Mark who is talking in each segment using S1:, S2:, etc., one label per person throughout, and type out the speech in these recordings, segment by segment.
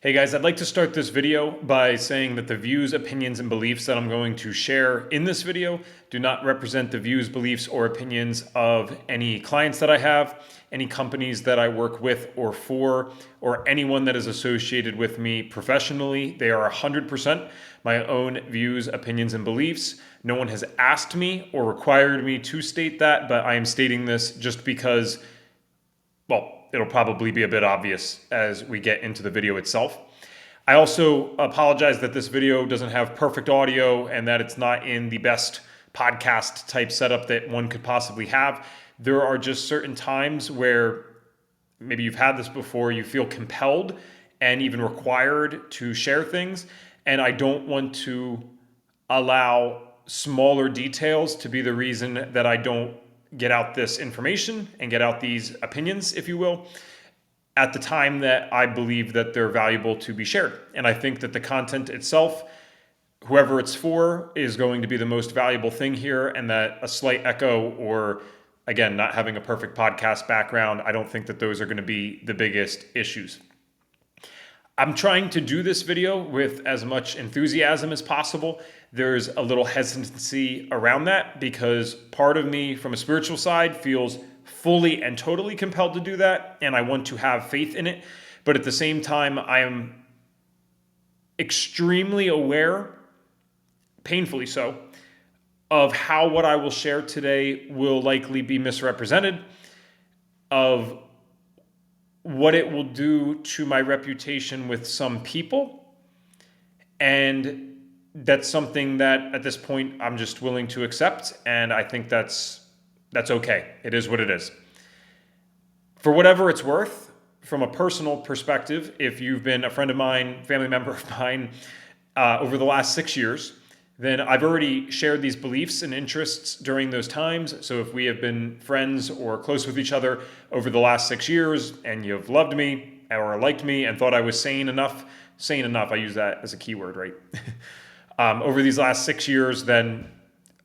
S1: Hey guys, I'd like to start this video by saying that the views, opinions, and beliefs that I'm going to share in this video do not represent the views, beliefs, or opinions of any clients that I have, any companies that I work with or for, or anyone that is associated with me professionally. They are 100% my own views, opinions, and beliefs. No one has asked me or required me to state that, but I am stating this just because, well, it'll probably be a bit obvious as we get into the video itself. I also apologize that this video doesn't have perfect audio and that it's not in the best podcast type setup that one could possibly have. There are just certain times where maybe you've had this before, you feel compelled and even required to share things. And I don't want to allow smaller details to be the reason that I don't get out this information and get out these opinions, if you will, at the time that I believe that they're valuable to be shared. And I think that the content itself, whoever it's for, is going to be the most valuable thing here, and that a slight echo or, again, not having a perfect podcast background, I don't think that those are going to be the biggest issues. I'm trying to do this video with as much enthusiasm as possible. There's a little hesitancy around that because part of me from a spiritual side feels fully and totally compelled to do that, and I want to have faith in it. But at the same time, I am extremely aware, painfully so, of how what I will share today will likely be misrepresented, of what it will do to my reputation with some people. And that's something that at this point I'm just willing to accept. And I think that's okay. It is what it is. For whatever it's worth, from a personal perspective, if you've been a friend of mine, family member of mine over the last 6 years, then I've already shared these beliefs and interests during those times. So if we have been friends or close with each other over the last 6 years and you've loved me or liked me and thought I was sane enough, I use that as a keyword, right? Over these last 6 years, then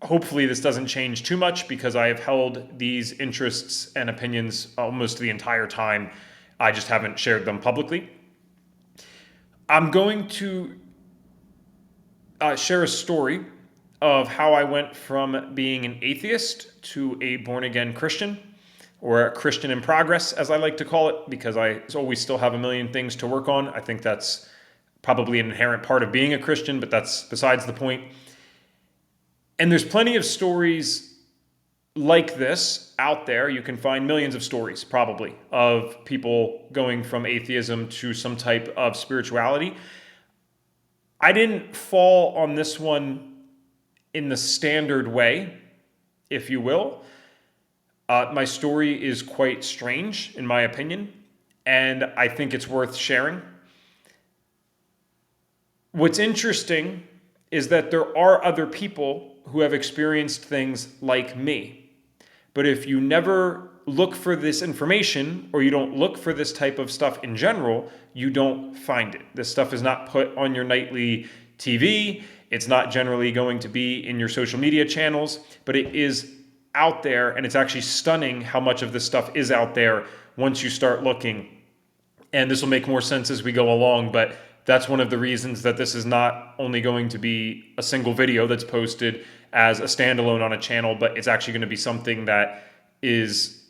S1: hopefully this doesn't change too much because I have held these interests and opinions almost the entire time. I just haven't shared them publicly. I'm going to share a story of how I went from being an atheist to a born-again Christian, or a Christian in progress, as I like to call it, because I always still have a million things to work on. I think that's probably an inherent part of being a Christian, but that's besides the point. And there's plenty of stories like this out there. You can find millions of stories, probably, of people going from atheism to some type of spirituality. I didn't fall on this one in the standard way, if you will. My story is quite strange, in my opinion, and I think it's worth sharing. What's interesting is that there are other people who have experienced things like me. But if you never look for this information, or you don't look for this type of stuff in general, you don't find it. This stuff is not put on your nightly TV. It's not generally going to be in your social media channels, but it is out there, and it's actually stunning how much of this stuff is out there once you start looking. And this will make more sense as we go along, but that's one of the reasons that this is not only going to be a single video that's posted as a standalone on a channel, but it's actually going to be something that is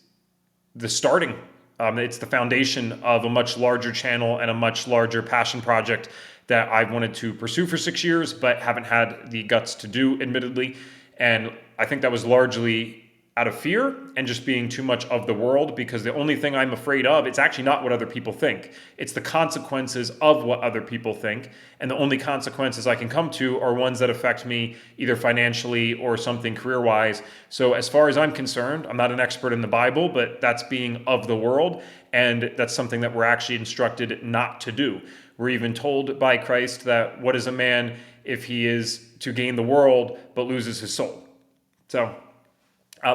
S1: the starting. It's the foundation of a much larger channel and a much larger passion project that I've wanted to pursue for 6 years, but haven't had the guts to do, admittedly. And I think that was largely out of fear and just being too much of the world, because the only thing I'm afraid of, it's actually not what other people think. It's the consequences of what other people think. And the only consequences I can come to are ones that affect me either financially or something career-wise. So as far as I'm concerned, I'm not an expert in the Bible, but that's being of the world. And that's something that we're actually instructed not to do. We're even told by Christ that what is a man if he is to gain the world but loses his soul? So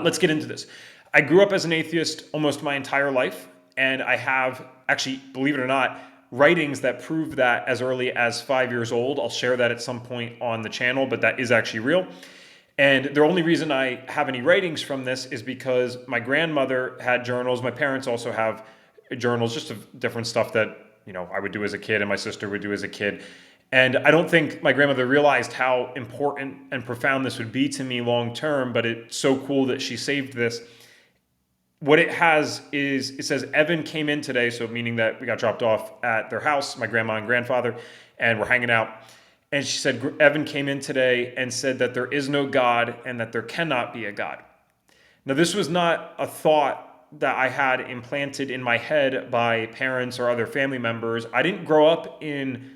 S1: let's get into this. I grew up as an atheist almost my entire life, and I have actually, believe it or not, writings that prove that as early as 5 years old. I'll share that at some point on the channel, but that is actually real. And the only reason I have any writings from this is because my grandmother had journals. My parents also have journals, just of different stuff that I would do as a kid and my sister would do as a kid. And I don't think my grandmother realized how important and profound this would be to me long term, but it's so cool that she saved this. What it has is, it says Evan came in today, so meaning that we got dropped off at their house, my grandma and grandfather, and we're hanging out. And she said, Evan came in today and said that there is no God and that there cannot be a God. Now, this was not a thought that I had implanted in my head by parents or other family members. I didn't grow up in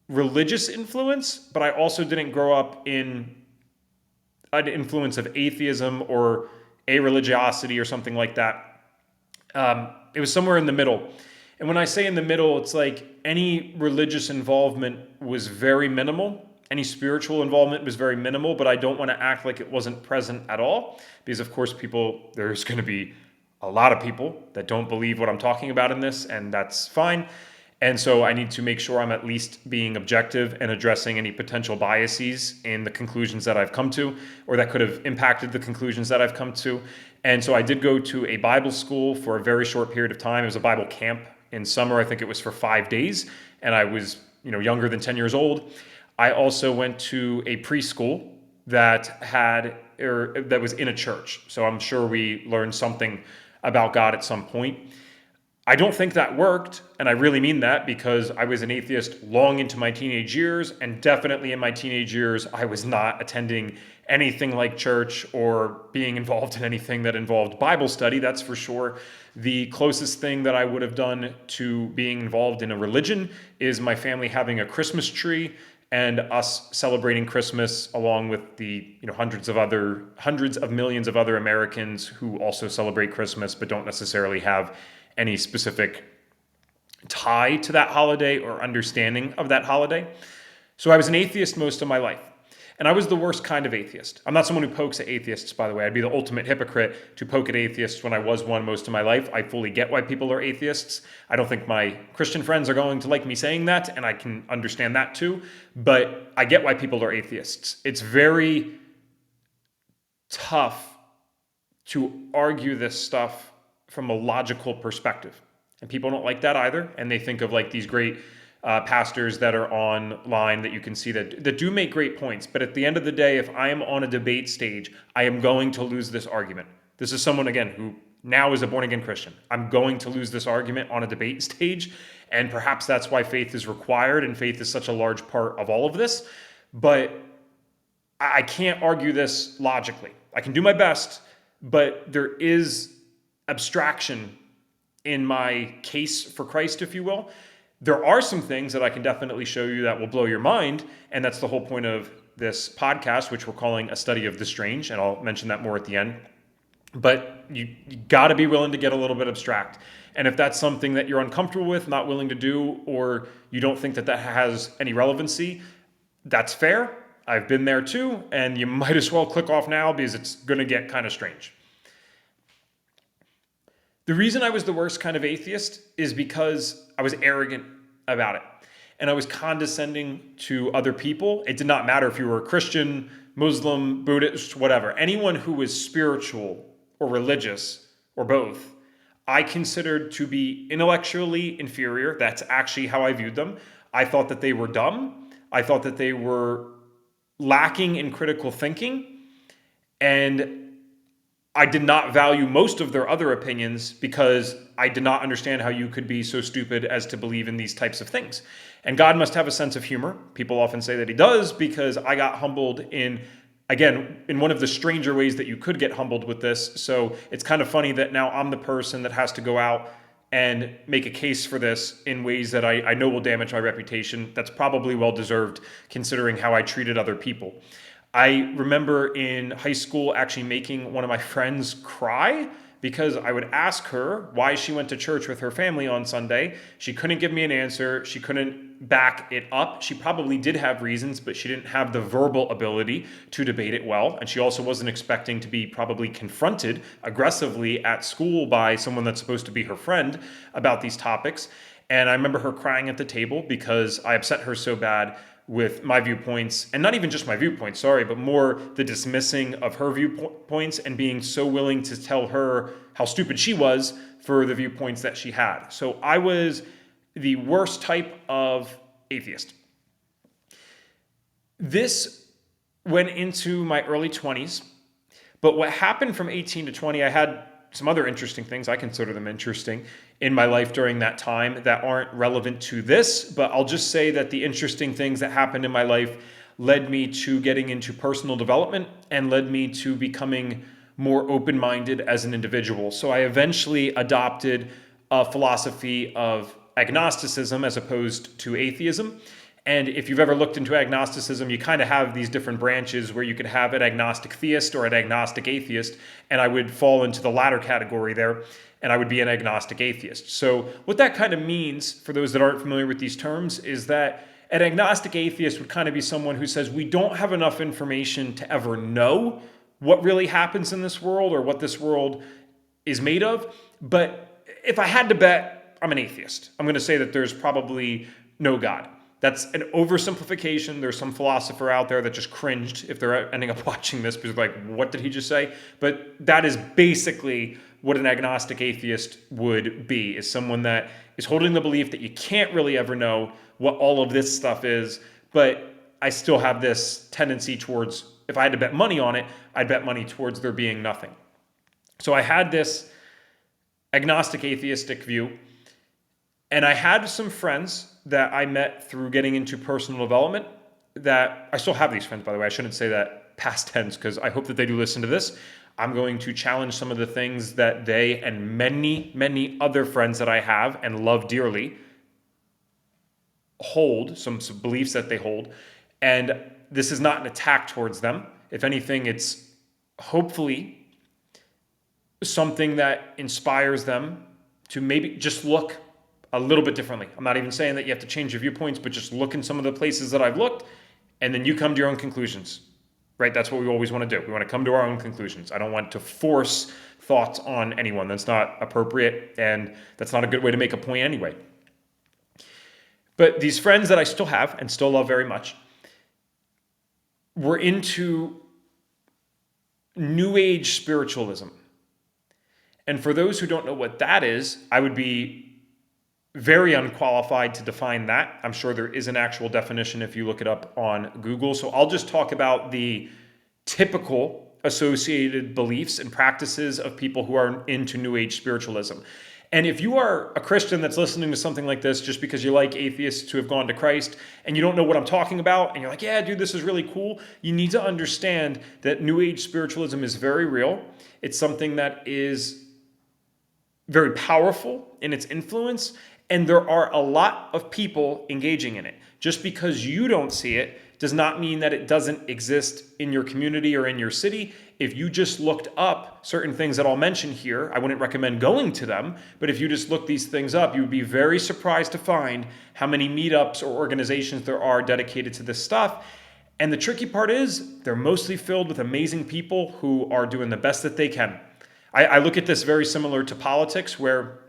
S1: religious influence, but I also didn't grow up in an influence of atheism or a religiosity or something like that. It was somewhere in the middle. And when I say in the middle, it's like any religious involvement was very minimal. Any spiritual involvement was very minimal, but I don't want to act like it wasn't present at all, because of course there's going to be a lot of people that don't believe what I'm talking about in this, and that's fine. And so I need to make sure I'm at least being objective and addressing any potential biases in the conclusions that I've come to, or that could have impacted the conclusions that I've come to. And so I did go to a Bible school for a very short period of time. It was a Bible camp in summer. I think it was for 5 days. And I was, younger than 10 years old. I also went to a preschool that was in a church. So I'm sure we learned something about God at some point. I don't think that worked, and I really mean that, because I was an atheist long into my teenage years, and definitely in my teenage years, I was not attending anything like church or being involved in anything that involved Bible study, that's for sure. The closest thing that I would have done to being involved in a religion is my family having a Christmas tree and us celebrating Christmas along with the hundreds of millions of other Americans who also celebrate Christmas but don't necessarily have any specific tie to that holiday or understanding of that holiday. So I was an atheist most of my life. And I was the worst kind of atheist. I'm not someone who pokes at atheists, by the way. I'd be the ultimate hypocrite to poke at atheists when I was one most of my life. I fully get why people are atheists. I don't think my Christian friends are going to like me saying that, and I can understand that too. But I get why people are atheists. It's very tough to argue this stuff from a logical perspective. And people don't like that either. And they think of like these great pastors that are online that you can see that do make great points. But at the end of the day, if I am on a debate stage, I am going to lose this argument. This is someone, again, who now is a born-again Christian. I'm going to lose this argument on a debate stage. And perhaps that's why faith is required, and faith is such a large part of all of this. But I can't argue this logically. I can do my best, but there is abstraction in my case for Christ, if you will. There are some things that I can definitely show you that will blow your mind, and that's the whole point of this podcast, which we're calling A Study of the Strange, and I'll mention that more at the end. But you got to be willing to get a little bit abstract. And if that's something that you're uncomfortable with, not willing to do, or you don't think that that has any relevancy, that's fair. I've been there too, and you might as well click off now because it's going to get kind of strange. The reason I was the worst kind of atheist is because I was arrogant about it. And I was condescending to other people. It did not matter if you were a Christian, Muslim, Buddhist, whatever. Anyone who was spiritual or religious or both, I considered to be intellectually inferior. That's actually how I viewed them. I thought that they were dumb. I thought that they were lacking in critical thinking. And I did not value most of their other opinions because I did not understand how you could be so stupid as to believe in these types of things. And God must have a sense of humor. People often say that he does, because I got humbled in one of the stranger ways that you could get humbled with this. So it's kind of funny that now I'm the person that has to go out and make a case for this in ways that I know will damage my reputation. That's probably well-deserved considering how I treated other people. I remember in high school actually making one of my friends cry because I would ask her why she went to church with her family on Sunday. She couldn't give me an answer. She couldn't back it up. She probably did have reasons, but she didn't have the verbal ability to debate it well. And she also wasn't expecting to be probably confronted aggressively at school by someone that's supposed to be her friend about these topics. And I remember her crying at the table because I upset her so bad with my viewpoints, and not even just my viewpoints, but more the dismissing of her viewpoints and being so willing to tell her how stupid she was for the viewpoints that she had. So I was the worst type of atheist. This went into my early 20s, but what happened from 18 to 20, I had some other interesting things, I consider them interesting, in my life during that time that aren't relevant to this, but I'll just say that the interesting things that happened in my life led me to getting into personal development and led me to becoming more open-minded as an individual. So I eventually adopted a philosophy of agnosticism as opposed to atheism. And if you've ever looked into agnosticism, you kind of have these different branches where you could have an agnostic theist or an agnostic atheist, and I would fall into the latter category there, and I would be an agnostic atheist. So what that kind of means, for those that aren't familiar with these terms, is that an agnostic atheist would kind of be someone who says, we don't have enough information to ever know what really happens in this world or what this world is made of, but if I had to bet, I'm an atheist. I'm going to say that there's probably no God. That's an oversimplification. There's some philosopher out there that just cringed if they're ending up watching this because like, what did he just say? But that is basically what an agnostic atheist would be, is someone that is holding the belief that you can't really ever know what all of this stuff is, but I still have this tendency towards, if I had to bet money on it, I'd bet money towards there being nothing. So I had this agnostic atheistic view, and I had some friends that I met through getting into personal development that I still have these friends, by the way. I shouldn't say that past tense because I hope that they do listen to this. I'm going to challenge some of the things that they and many, many other friends that I have and love dearly hold, some beliefs that they hold. And this is not an attack towards them. If anything, it's hopefully something that inspires them to maybe just look a little bit differently. I'm not even saying that you have to change your viewpoints, but just look in some of the places that I've looked, and then you come to your own conclusions, right? That's what we always want to do. We want to come to our own conclusions. I don't want to force thoughts on anyone. That's not appropriate, and that's not a good way to make a point anyway. But these friends that I still have and still love very much were into New Age spiritualism. And for those who don't know what that is, I would be very unqualified to define that. I'm sure there is an actual definition if you look it up on Google. So I'll just talk about the typical associated beliefs and practices of people who are into New Age spiritualism. And if you are a Christian that's listening to something like this just because you like atheists who have gone to Christ and you don't know what I'm talking about and you're like, yeah, dude, this is really cool, you need to understand that New Age spiritualism is very real. It's something that is very powerful in its influence, and there are a lot of people engaging in it. Just because you don't see it does not mean that it doesn't exist in your community or in your city. If you just looked up certain things that I'll mention here, I wouldn't recommend going to them, but if you just look these things up, you would be very surprised to find how many meetups or organizations there are dedicated to this stuff. And the tricky part is they're mostly filled with amazing people who are doing the best that they can. I look at this very similar to politics, where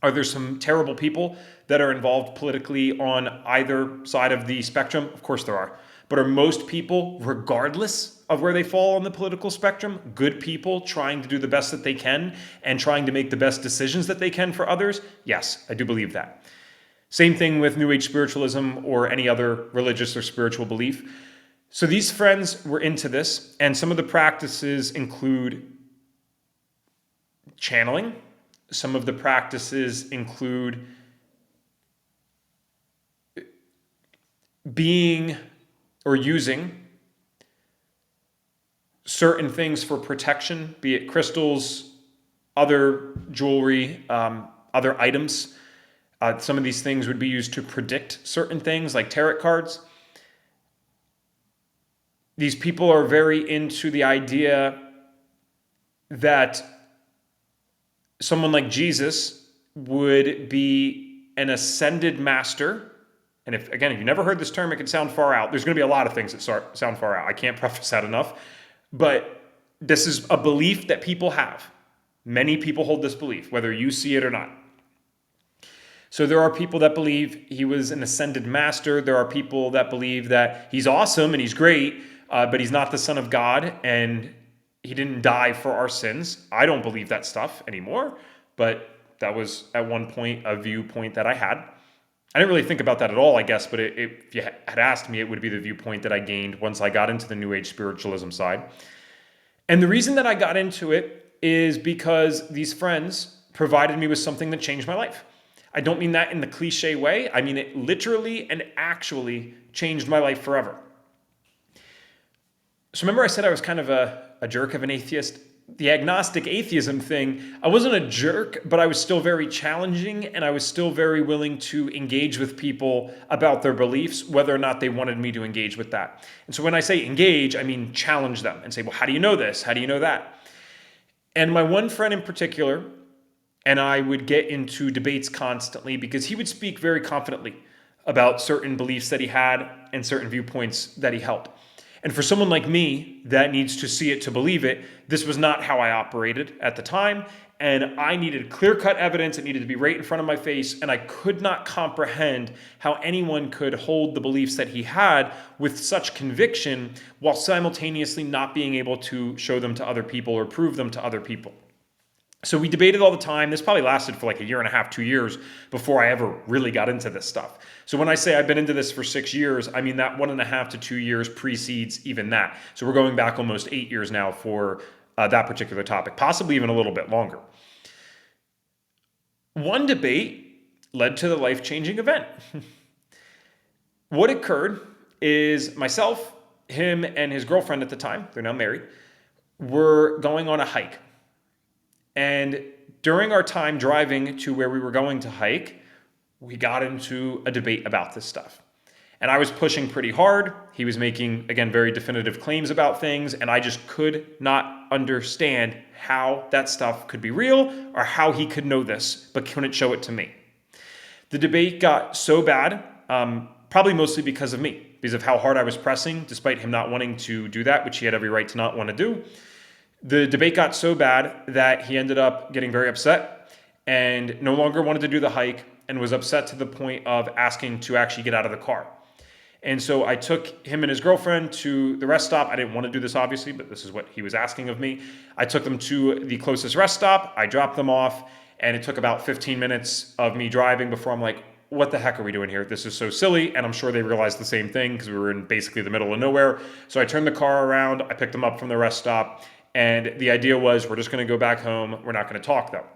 S1: are there some terrible people that are involved politically on either side of the spectrum? Of course there are. But are most people, regardless of where they fall on the political spectrum, good people trying to do the best that they can and trying to make the best decisions that they can for others? Yes, I do believe that. Same thing with New Age spiritualism or any other religious or spiritual belief. So these friends were into this, and some of the practices include channeling. Some of the practices include being or using certain things for protection, be it crystals, other jewelry, other items. Some of these things would be used to predict certain things, like tarot cards. These people are very into the idea that someone like Jesus would be an ascended master. And if you never heard this term, it can sound far out. There's going to be a lot of things that sound far out. I can't preface that enough. But this is a belief that people have. Many people hold this belief, whether you see it or not. So there are people that believe he was an ascended master. There are people that believe that he's awesome and he's great, but he's not the Son of God and he didn't die for our sins. I don't believe that stuff anymore, but that was at one point a viewpoint that I had. I didn't really think about that at all, I guess, but if you had asked me, it would be the viewpoint that I gained once I got into the New Age spiritualism side. And the reason that I got into it is because these friends provided me with something that changed my life. I don't mean that in the cliche way. I mean it literally and actually changed my life forever. So remember I said I was kind of a jerk of an atheist? The agnostic atheism thing, I wasn't a jerk, but I was still very challenging and I was still very willing to engage with people about their beliefs, whether or not they wanted me to engage with that. And so when I say engage, I mean challenge them and say, well, how do you know this? How do you know that? And my one friend in particular and I would get into debates constantly because he would speak very confidently about certain beliefs that he had and certain viewpoints that he held. And for someone like me that needs to see it to believe it, this was not how I operated at the time. And I needed clear-cut evidence. It needed to be right in front of my face. And I could not comprehend how anyone could hold the beliefs that he had with such conviction while simultaneously not being able to show them to other people or prove them to other people. So we debated all the time. This probably lasted for like a year and a half, 2 years before I ever really got into this stuff. So when I say I've been into this for 6 years, I mean that 1.5 to 2 years precedes even that. So we're going back almost 8 years now for that particular topic, possibly even a little bit longer. One debate led to the life-changing event. What occurred is myself, him, and his girlfriend at the time, they're now married, were going on a hike. And during our time driving to where we were going to hike, we got into a debate about this stuff. And I was pushing pretty hard. He was making, again, very definitive claims about things. And I just could not understand how that stuff could be real or how he could know this, but couldn't show it to me. The debate got so bad, probably mostly because of me, because of how hard I was pressing, despite him not wanting to do that, which he had every right to not want to do. The debate got so bad that he ended up getting very upset and no longer wanted to do the hike and was upset to the point of asking to actually get out of the car. And so I took him and his girlfriend to the rest stop. I didn't want to do this, obviously, but this is what he was asking of me. I took them to the closest rest stop. I dropped them off, and it took about 15 minutes of me driving before I'm like, what the heck are we doing here? This is so silly. And I'm sure they realized the same thing because we were in basically the middle of nowhere. So I turned the car around. I picked them up from the rest stop. And the idea was we're just going to go back home. We're not going to talk, though.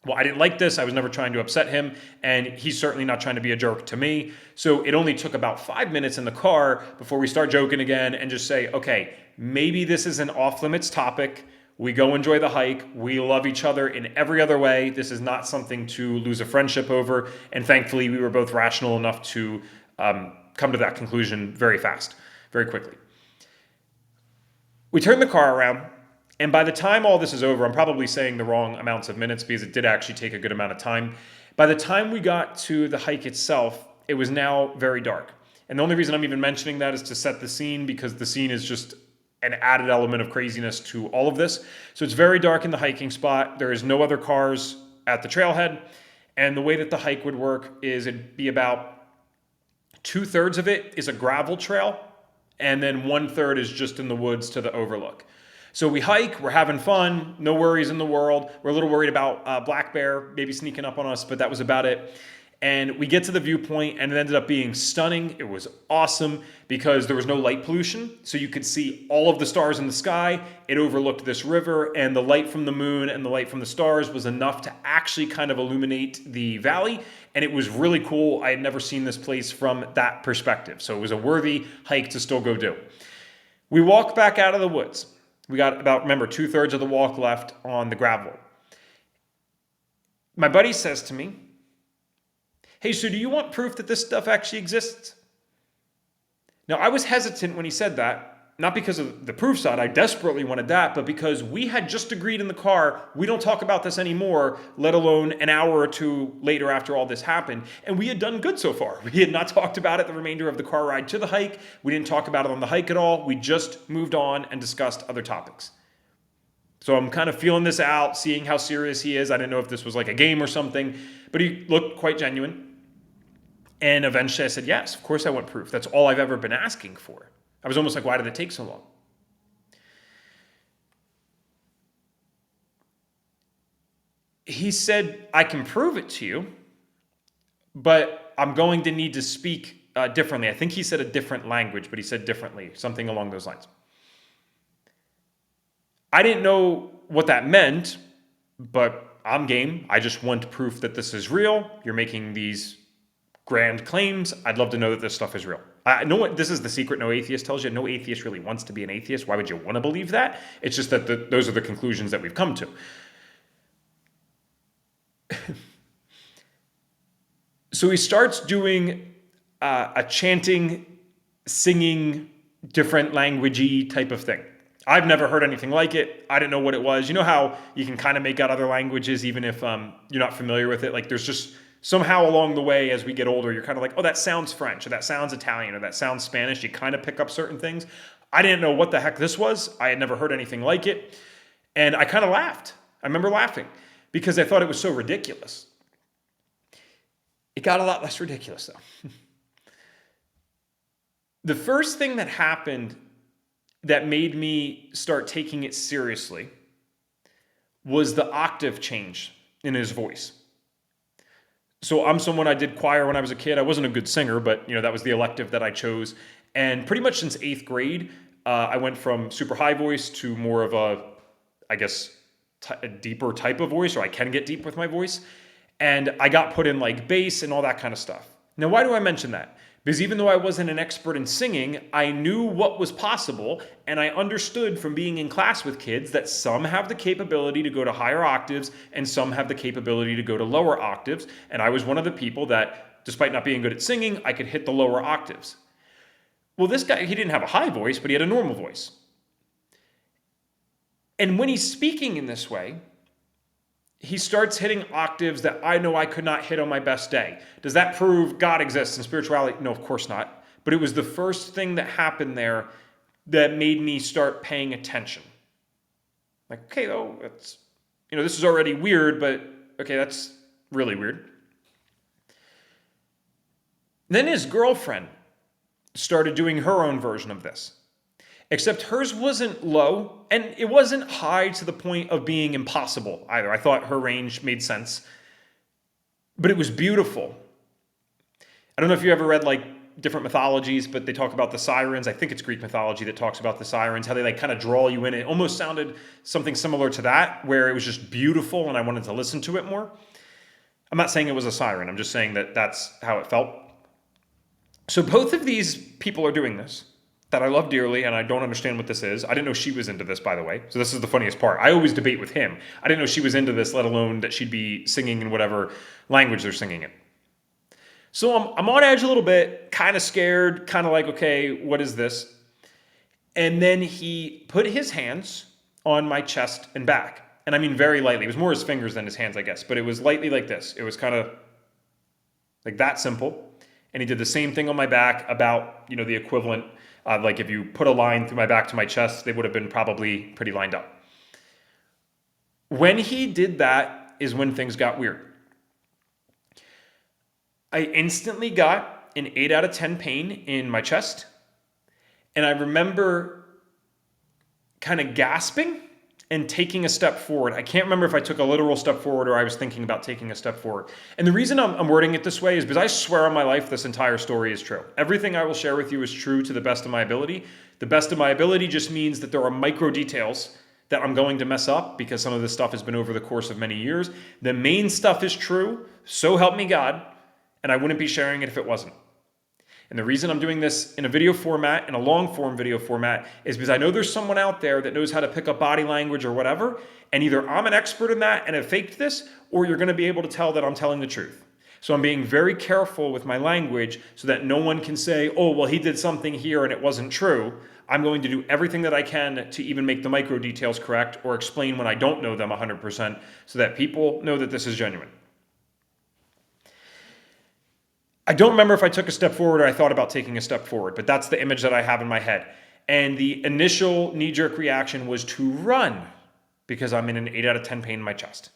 S1: Well, I didn't like this. I was never trying to upset him, and he's certainly not trying to be a jerk to me. So it only took about 5 minutes in the car before we start joking again and just say, okay, maybe this is an off-limits topic. We go enjoy the hike. We love each other in every other way. This is not something to lose a friendship over. And thankfully, we were both rational enough to come to that conclusion very fast, very quickly. We turned the car around. And by the time all this is over, I'm probably saying the wrong amounts of minutes because it did actually take a good amount of time. By the time we got to the hike itself, it was now very dark. And the only reason I'm even mentioning that is to set the scene because the scene is just an added element of craziness to all of this. So it's very dark in the hiking spot. There is no other cars at the trailhead. And the way that the hike would work is it'd be about 2/3 of it is a gravel trail. And then 1/3 is just in the woods to the overlook. So we hike, we're having fun, no worries in the world. We're a little worried about black bear maybe sneaking up on us, but that was about it. And we get to the viewpoint and it ended up being stunning. It was awesome because there was no light pollution. So you could see all of the stars in the sky. It overlooked this river and the light from the moon and the light from the stars was enough to actually kind of illuminate the valley. And it was really cool. I had never seen this place from that perspective. So it was a worthy hike to still go do. We walk back out of the woods. We got about, remember, 2/3 of the walk left on the gravel. My buddy says to me, hey, so do you want proof that this stuff actually exists? Now, I was hesitant when he said that, not because of the proof side, I desperately wanted that, but because we had just agreed in the car, we don't talk about this anymore, let alone an hour or two later after all this happened. And we had done good so far. We had not talked about it the remainder of the car ride to the hike. We didn't talk about it on the hike at all. We just moved on and discussed other topics. So I'm kind of feeling this out, seeing how serious he is. I didn't know if this was like a game or something, but he looked quite genuine. And eventually I said, yes, of course I want proof. That's all I've ever been asking for. I was almost like, why did it take so long? He said, I can prove it to you, but I'm going to need to speak differently. I think he said a different language, but he said differently, something along those lines. I didn't know what that meant, but I'm game. I just want proof that this is real. You're making these grand claims. I'd love to know that this stuff is real. I know what this is the secret no atheist tells you. No atheist really wants to be an atheist. Why would you want to believe that? It's just that those are the conclusions that we've come to. So he starts doing a chanting, singing, different languagey type of thing. I've never heard anything like it. I didn't know what it was. You know how you can kind of make out other languages even if you're not familiar with it? Like there's just somehow along the way as we get older, you're kind of like, oh, that sounds French, or that sounds Italian, or that sounds Spanish. You kind of pick up certain things. I didn't know what the heck this was. I had never heard anything like it. And I kind of laughed. I remember laughing because I thought it was so ridiculous. It got a lot less ridiculous though. The first thing that happened that made me start taking it seriously was the octave change in his voice. So I'm someone, I did choir when I was a kid. I wasn't a good singer, but that was the elective that I chose. And pretty much since 8th grade, I went from super high voice to more of a deeper type of voice, or I can get deep with my voice. And I got put in like bass and all that kind of stuff. Now, why do I mention that? Because even though I wasn't an expert in singing, I knew what was possible, and I understood from being in class with kids that some have the capability to go to higher octaves and some have the capability to go to lower octaves. And I was one of the people that, despite not being good at singing, I could hit the lower octaves. Well, this guy, he didn't have a high voice, but he had a normal voice. And when he's speaking in this way, he starts hitting octaves that I know I could not hit on my best day. Does that prove God exists and spirituality? No, of course not. But it was the first thing that happened there that made me start paying attention. Like, okay, that's, this is already weird, but okay, that's really weird. Then his girlfriend started doing her own version of this. Except hers wasn't low, and it wasn't high to the point of being impossible either. I thought her range made sense, but it was beautiful. I don't know if you ever read like different mythologies, but they talk about the sirens. I think it's Greek mythology that talks about the sirens, how they like kind of draw you in. It almost sounded something similar to that, where it was just beautiful and I wanted to listen to it more. I'm not saying it was a siren. I'm just saying that that's how it felt. So both of these people are doing this, that I love dearly, and I don't understand what this is. I didn't know she was into this, by the way. So this is the funniest part. I always debate with him. I didn't know she was into this, let alone that she'd be singing in whatever language they're singing in. So I'm on edge a little bit, kind of scared, kind of like, okay, what is this? And then he put his hands on my chest and back. And I mean very lightly. It was more his fingers than his hands, I guess. But it was lightly like this. It was kind of like that simple. And he did the same thing on my back, about, the equivalent. Like if you put a line through my back to my chest, they would have been probably pretty lined up. When he did that is when things got weird. I instantly got an 8 out of 10 pain in my chest. And I remember kind of gasping and taking a step forward. I can't remember if I took a literal step forward or I was thinking about taking a step forward. And the reason I'm wording it this way is because I swear on my life this entire story is true. Everything I will share with you is true to the best of my ability. The best of my ability just means that there are micro details that I'm going to mess up because some of this stuff has been over the course of many years. The main stuff is true, so help me God, and I wouldn't be sharing it if it wasn't. And the reason I'm doing this in a video format, in a long form video format, is because I know there's someone out there that knows how to pick up body language or whatever, and either I'm an expert in that and have faked this, or you're going to be able to tell that I'm telling the truth. So I'm being very careful with my language so that no one can say, oh, well, he did something here and it wasn't true. I'm going to do everything that I can to even make the micro details correct or explain when I don't know them 100% so that people know that this is genuine. I don't remember if I took a step forward or I thought about taking a step forward, but that's the image that I have in my head. And the initial knee-jerk reaction was to run because I'm in an 8 out of 10 pain in my chest.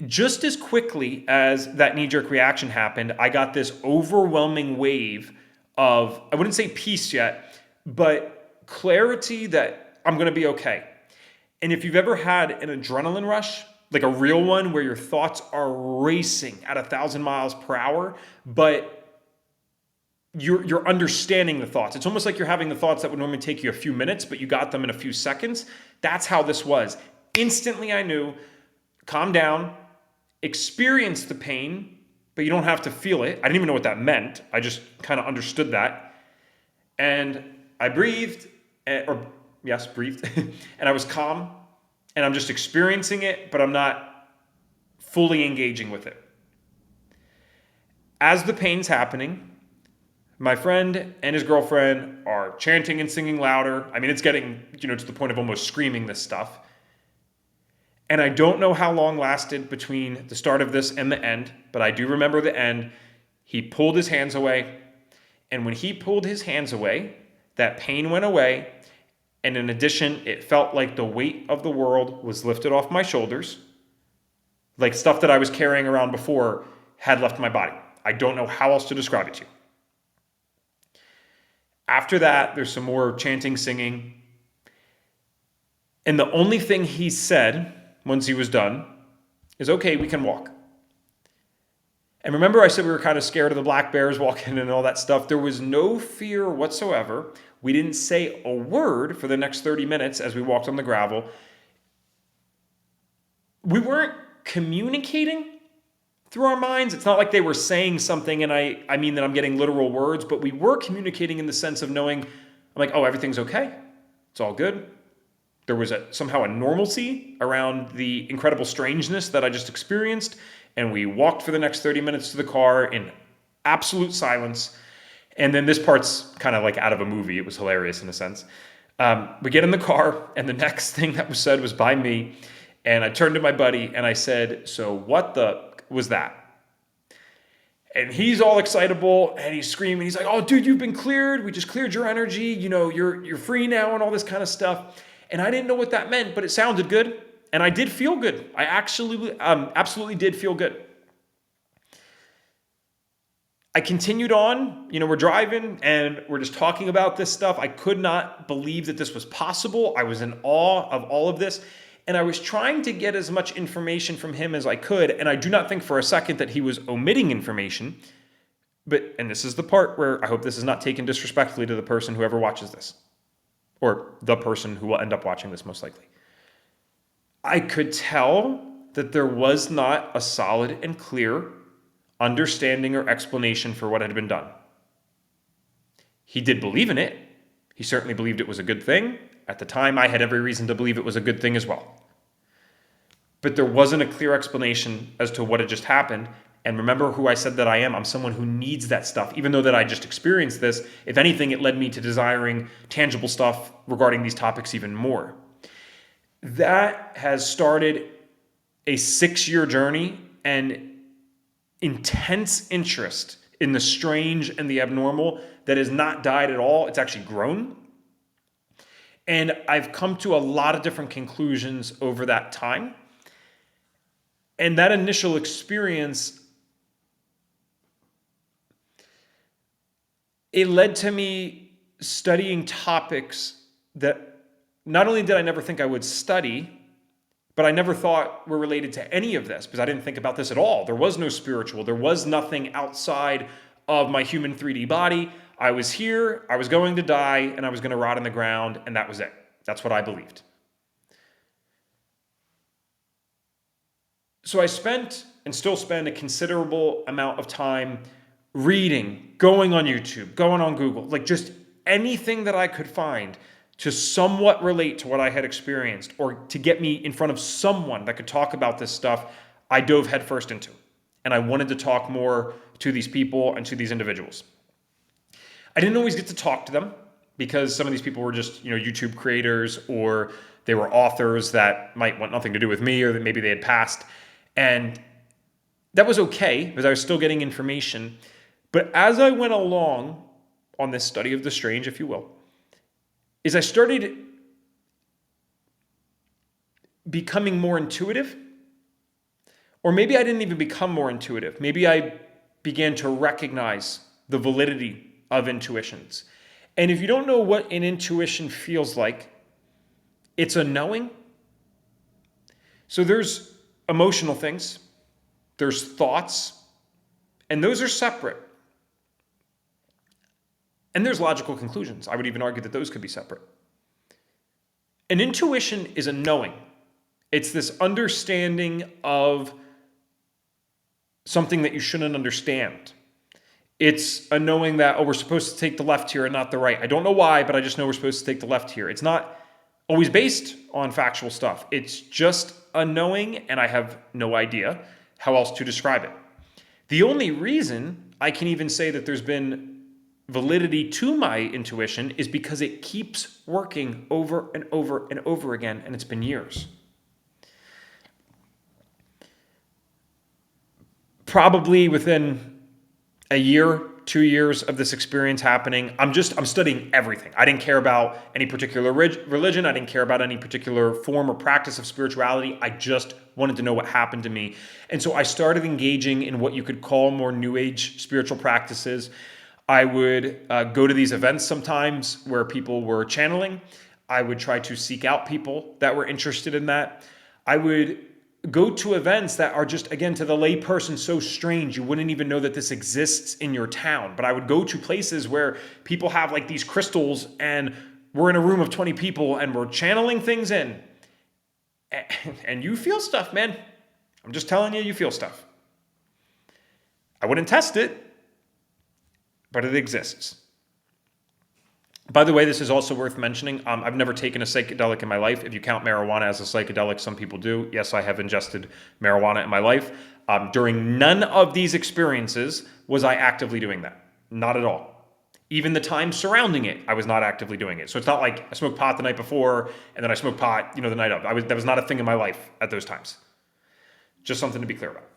S1: Just as quickly as that knee-jerk reaction happened, I got this overwhelming wave of, I wouldn't say peace yet, but clarity that I'm going to be okay. And if you've ever had an adrenaline rush, like a real one where your thoughts are racing at 1,000 miles per hour, but you're understanding the thoughts. It's almost like you're having the thoughts that would normally take you a few minutes, but you got them in a few seconds. That's how this was. Instantly I knew, calm down, experience the pain, but you don't have to feel it. I didn't even know what that meant. I just kind of understood that. And I breathed, breathed, and I was calm, and I'm just experiencing it, but I'm not fully engaging with it. As the pain's happening, my friend and his girlfriend are chanting and singing louder. I mean, it's getting, to the point of almost screaming this stuff. And I don't know how long lasted between the start of this and the end, but I do remember the end. He pulled his hands away. And when he pulled his hands away, that pain went away. And in addition, it felt like the weight of the world was lifted off my shoulders. Like stuff that I was carrying around before had left my body. I don't know how else to describe it to you. After that, there's some more chanting, singing. And the only thing he said once he was done is, okay, we can walk. And remember I said we were kind of scared of the black bears walking and all that stuff. There was no fear whatsoever. We didn't say a word for the next 30 minutes as we walked on the gravel. We weren't communicating through our minds. It's not like they were saying something and I mean that I'm getting literal words, but we were communicating in the sense of knowing, I'm like, oh, everything's okay. It's all good. There was somehow a normalcy around the incredible strangeness that I just experienced. And we walked for the next 30 minutes to the car in absolute silence. And then this part's kind of like out of a movie. It was hilarious in a sense. We get in the car and the next thing that was said was by me. And I turned to my buddy and I said, so what the was that? And he's all excitable and he's screaming. He's like, oh, dude, you've been cleared. We just cleared your energy. You're free now and all this kind of stuff. And I didn't know what that meant, but it sounded good. And I did feel good. I actually absolutely did feel good. I continued on. We're driving and we're just talking about this stuff. I could not believe that this was possible. I was in awe of all of this. And I was trying to get as much information from him as I could. And I do not think for a second that he was omitting information. And this is the part where I hope this is not taken disrespectfully to the person who ever watches this. Or the person who will end up watching this most likely. I could tell that there was not a solid and clear understanding or explanation for what had been done. He did believe in it. He certainly believed it was a good thing. At the time, I had every reason to believe it was a good thing as well. But there wasn't a clear explanation as to what had just happened. And remember who I said that I am. I'm someone who needs that stuff. Even though that I just experienced this, if anything, it led me to desiring tangible stuff regarding these topics even more. That has started a 6-year journey and intense interest in the strange and the abnormal that has not died at all. It's actually grown. And I've come to a lot of different conclusions over that time. And that initial experience, it led to me studying topics that not only did I never think I would study, but I never thought were related to any of this because I didn't think about this at all. There was no spiritual. There was nothing outside of my human 3D body. I was here, I was going to die, and I was going to rot in the ground, and that was it. That's what I believed. So I spent and still spend a considerable amount of time reading, going on YouTube, going on Google, like just anything that I could find to somewhat relate to what I had experienced or to get me in front of someone that could talk about this stuff, I dove headfirst into. And I wanted to talk more to these people and to these individuals. I didn't always get to talk to them because some of these people were just, YouTube creators or they were authors that might want nothing to do with me or that maybe they had passed. And that was okay because I was still getting information. But as I went along on this study of the strange, if you will, is I started becoming more intuitive. Or maybe I didn't even become more intuitive. Maybe I began to recognize the validity of intuitions. And if you don't know what an intuition feels like, it's a knowing. So there's emotional things, there's thoughts, and those are separate. And there's logical conclusions. I would even argue that those could be separate. An intuition is a knowing. It's this understanding of something that you shouldn't understand. It's a knowing that, we're supposed to take the left here and not the right. I don't know why, but I just know we're supposed to take the left here. It's not always based on factual stuff. It's just a knowing, and I have no idea how else to describe it. The only reason I can even say that there's been validity to my intuition is because it keeps working over and over and over again, and it's been years. Probably within a year, 2 years of this experience happening, I'm studying everything. I didn't care about any particular religion. I didn't care about any particular form or practice of spirituality. I just wanted to know what happened to me. And so I started engaging in what you could call more New Age spiritual practices. I would go to these events sometimes where people were channeling. I would try to seek out people that were interested in that. I would go to events that are just, again, to the lay person, so strange. You wouldn't even know that this exists in your town. But I would go to places where people have like these crystals and we're in a room of 20 people and we're channeling things in. And you feel stuff, man. I'm just telling you, you feel stuff. I wouldn't test it, but it exists. By the way, this is also worth mentioning. I've never taken a psychedelic in my life. If you count marijuana as a psychedelic, some people do. Yes, I have ingested marijuana in my life. During none of these experiences was I actively doing that. Not at all. Even the time surrounding it, I was not actively doing it. So it's not like I smoked pot the night before and then I smoked pot, the night of. That was not a thing in my life at those times. Just something to be clear about.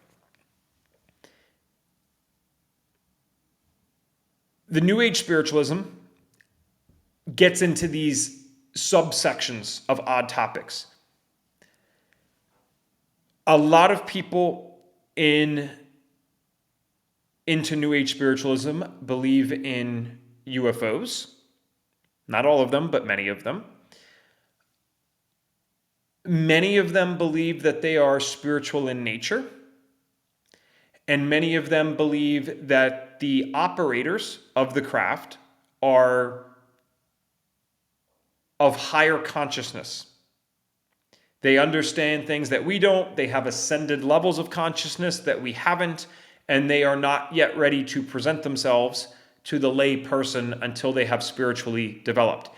S1: The New Age spiritualism gets into these subsections of odd topics. A lot of people into New Age spiritualism believe in UFOs. Not all of them, but many of them. Many of them believe that they are spiritual in nature. And many of them believe that the operators of the craft are of higher consciousness. They understand things that we don't. They have ascended levels of consciousness that we haven't, and they are not yet ready to present themselves to the lay person until they have spiritually developed.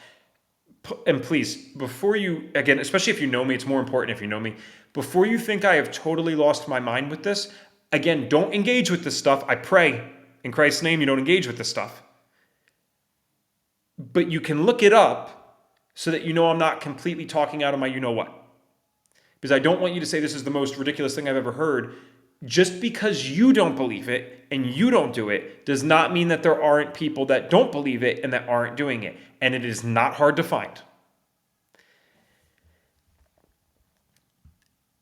S1: And please, before you, again, especially if you know me, it's more important if you know me, before you think I have totally lost my mind with this, again, don't engage with this stuff. I pray in Christ's name you don't engage with this stuff. But you can look it up so that you know I'm not completely talking out of my you-know-what. Because I don't want you to say this is the most ridiculous thing I've ever heard. Just because you don't believe it and you don't do it does not mean that there aren't people that don't believe it and that aren't doing it. And it is not hard to find.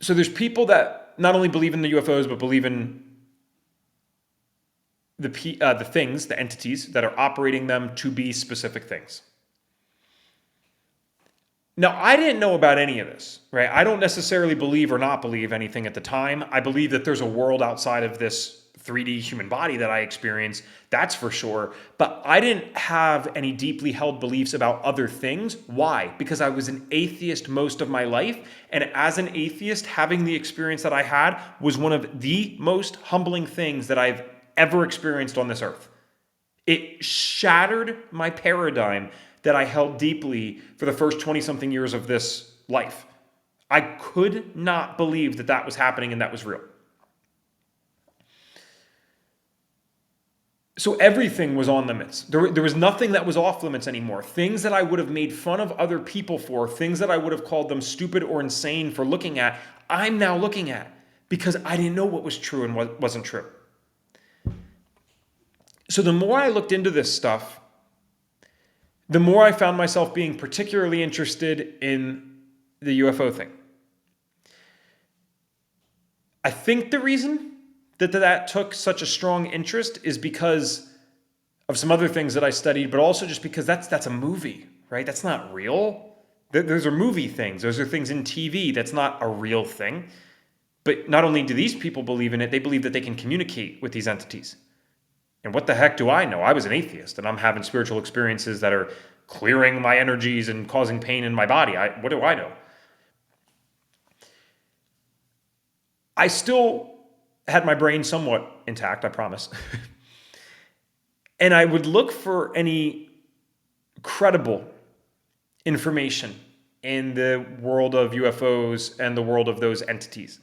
S1: So there's people that not only believe in the UFOs, but believe in the things, the entities that are operating them to be specific things. Now, I didn't know about any of this, right? I don't necessarily believe or not believe anything at the time. I believe that there's a world outside of this 3D human body that I experience, that's for sure. But I didn't have any deeply held beliefs about other things. Why? Because I was an atheist most of my life. And as an atheist, having the experience that I had was one of the most humbling things that I've ever experienced on this earth. It shattered my paradigm that I held deeply for the first 20-something years of this life. I could not believe that that was happening and that was real. So everything was on limits. There was nothing that was off limits anymore. Things that I would have made fun of other people for, things that I would have called them stupid or insane for looking at, I'm now looking at because I didn't know what was true and what wasn't true. So the more I looked into this stuff, the more I found myself being particularly interested in the UFO thing. I think the reason that took such a strong interest is because of some other things that I studied, but also just because that's a movie, right? That's not real. Those are movie things. Those are things in TV. That's not a real thing. But not only do these people believe in it, they believe that they can communicate with these entities. And what the heck do I know? I was an atheist and I'm having spiritual experiences that are clearing my energies and causing pain in my body. What do I know? I still had my brain somewhat intact, I promise. And I would look for any credible information in the world of UFOs and the world of those entities.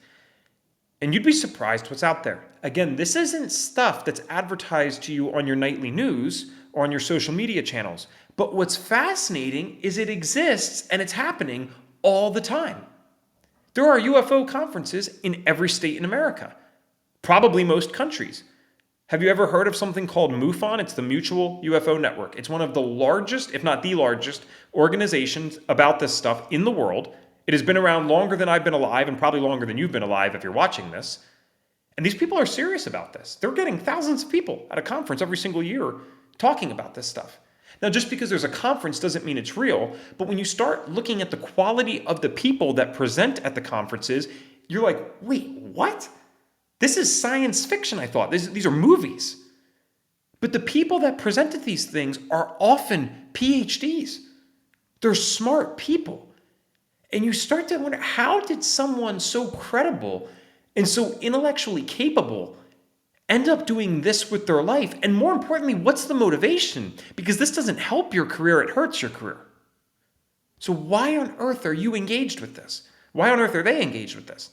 S1: And you'd be surprised what's out there. Again, this isn't stuff that's advertised to you on your nightly news or on your social media channels. But what's fascinating is it exists and it's happening all the time. There are UFO conferences in every state in America, probably most countries. Have you ever heard of something called MUFON? It's the Mutual UFO Network. It's one of the largest, if not the largest, organizations about this stuff in the world. It has been around longer than I've been alive and probably longer than you've been alive if you're watching this. And these people are serious about this. They're getting thousands of people at a conference every single year talking about this stuff. Now, just because there's a conference doesn't mean it's real, but when you start looking at the quality of the people that present at the conferences, you're like, wait, what? This is science fiction, I thought. These are movies. But the people that presented these things are often PhDs. They're smart people. And you start to wonder, how did someone so credible and so intellectually capable end up doing this with their life? And more importantly, what's the motivation? Because this doesn't help your career, it hurts your career. So why on earth are you engaged with this? Why on earth are they engaged with this?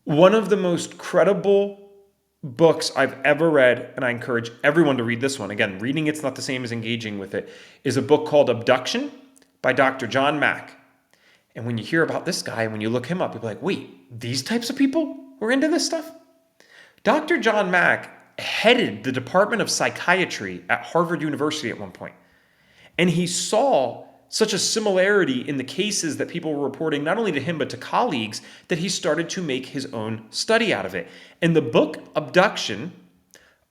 S1: One of the most credible books I've ever read, and I encourage everyone to read this one. Again, reading it's not the same as engaging with it, is a book called Abduction by Dr. John Mack. And when you hear about this guy, when you look him up, you'll be like, wait, these types of people were into this stuff? Dr. John Mack headed the Department of Psychiatry at Harvard University at one point. And he saw such a similarity in the cases that people were reporting, not only to him, but to colleagues, that he started to make his own study out of it. And the book Abduction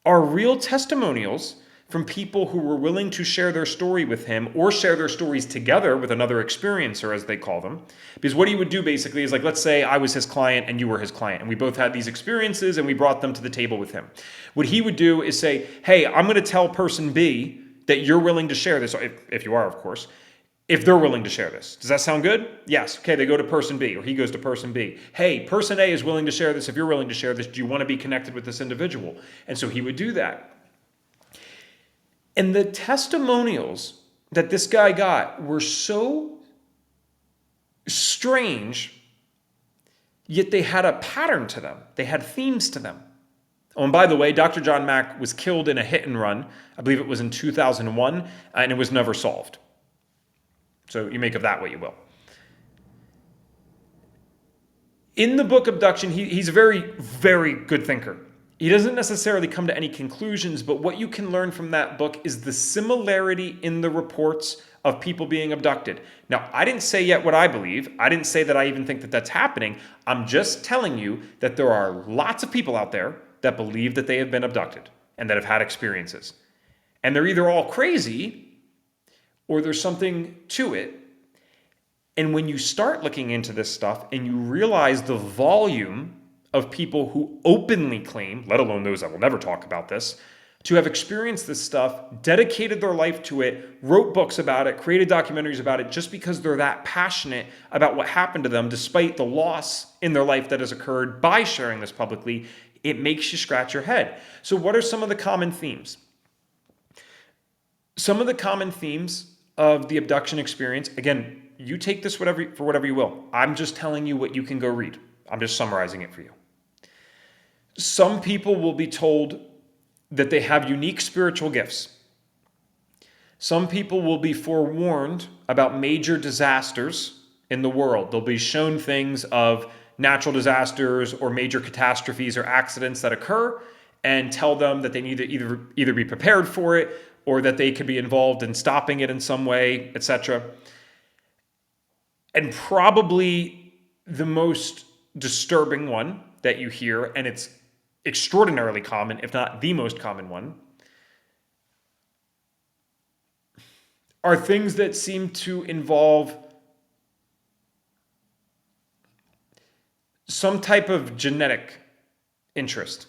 S1: are real testimonials from people who were willing to share their story with him or share their stories together with another experiencer, as they call them. Because what he would do basically is, like, let's say I was his client and you were his client, and we both had these experiences and we brought them to the table with him. What he would do is say, hey, I'm going to tell person B that you're willing to share this, if you are, of course, if they're willing to share this. Does that sound good? Yes. Okay, they go to person B, or he goes to person B. Hey, person A is willing to share this. If you're willing to share this, do you want to be connected with this individual? And so he would do that. And the testimonials that this guy got were so strange, yet they had a pattern to them. They had themes to them. Oh, and by the way, Dr. John Mack was killed in a hit and run. I believe it was in 2001, and it was never solved. So you make of that what you will. In the book Abduction, he's a very, very good thinker. He doesn't necessarily come to any conclusions, but what you can learn from that book is the similarity in the reports of people being abducted. Now, I didn't say yet what I believe. I didn't say that I even think that that's happening. I'm just telling you that there are lots of people out there that believe that they have been abducted and that have had experiences. And they're either all crazy or there's something to it. And when you start looking into this stuff and you realize the volume of people who openly claim, let alone those that will never talk about this, to have experienced this stuff, dedicated their life to it, wrote books about it, created documentaries about it, just because they're that passionate about what happened to them, despite the loss in their life that has occurred by sharing this publicly, it makes you scratch your head. So what are some of the common themes? Some of the common themes of the abduction experience, again, you take this for whatever you will. I'm just telling you what you can go read. I'm just summarizing it for you. Some people will be told that they have unique spiritual gifts. Some people will be forewarned about major disasters in the world. They'll be shown things of natural disasters or major catastrophes or accidents that occur and tell them that they need to either be prepared for it or that they could be involved in stopping it in some way, etc. And probably the most disturbing one that you hear, and it's extraordinarily common, if not the most common one, are things that seem to involve some type of genetic interest.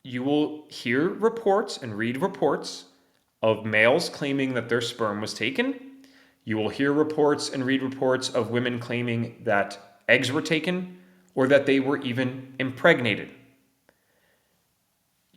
S1: You will hear reports and read reports of males claiming that their sperm was taken. You will hear reports and read reports of women claiming that eggs were taken or that they were even impregnated.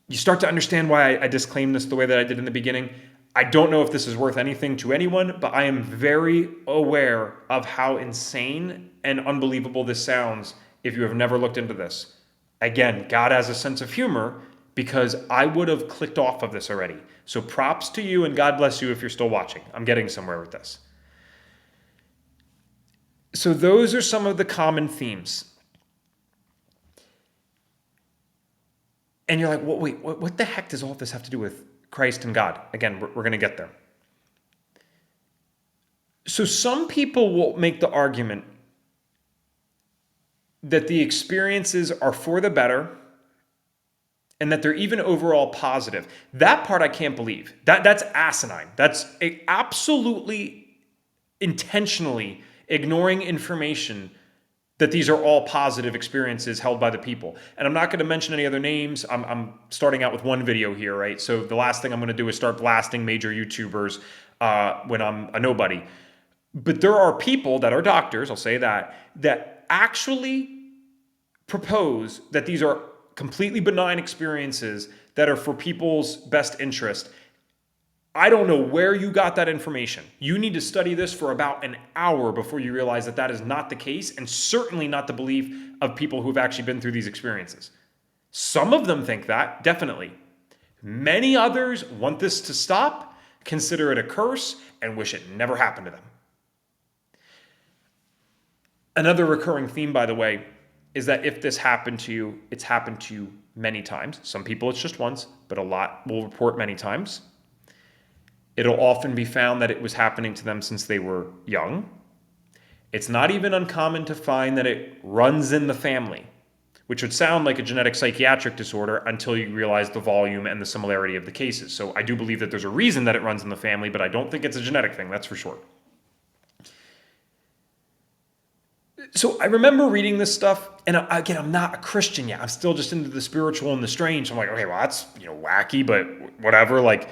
S1: You start to understand why I disclaimed this the way that I did in the beginning. I don't know if this is worth anything to anyone, but I am very aware of how insane and unbelievable this sounds if you have never looked into this. Again, God has a sense of humor because I would have clicked off of this already. So props to you and God bless you if you're still watching. I'm getting somewhere with this. So those are some of the common themes. And you're like, well, wait, what the heck does all of this have to do with Christ and God? Again, we're going to get there. So some people will make the argument that the experiences are for the better and that they're even overall positive. That part I can't believe. That's asinine. That's absolutely intentionally ignoring information that these are all positive experiences held by the people. And I'm not going to mention any other names. I'm starting out with one video here, right? So the last thing I'm going to do is start blasting major YouTubers when I'm a nobody. But there are people that are doctors, I'll say that actually propose that these are completely benign experiences that are for people's best interest. I don't know where you got that information. You need to study this for about an hour before you realize that that is not the case, and certainly not the belief of people who have actually been through these experiences. Some of them think that, definitely. Many others want this to stop, consider it a curse, and wish it never happened to them. Another recurring theme, by the way, is that if this happened to you, it's happened to you many times. Some people it's just once, but a lot will report many times. It'll often be found that it was happening to them since they were young. It's not even uncommon to find that it runs in the family, which would sound like a genetic psychiatric disorder until you realize the volume and the similarity of the cases. So I do believe that there's a reason that it runs in the family, but I don't think it's a genetic thing, that's for sure. So I remember reading this stuff, and again, I'm not a Christian yet. I'm still just into the spiritual and the strange. I'm like, okay, well, that's wacky, but whatever. Like,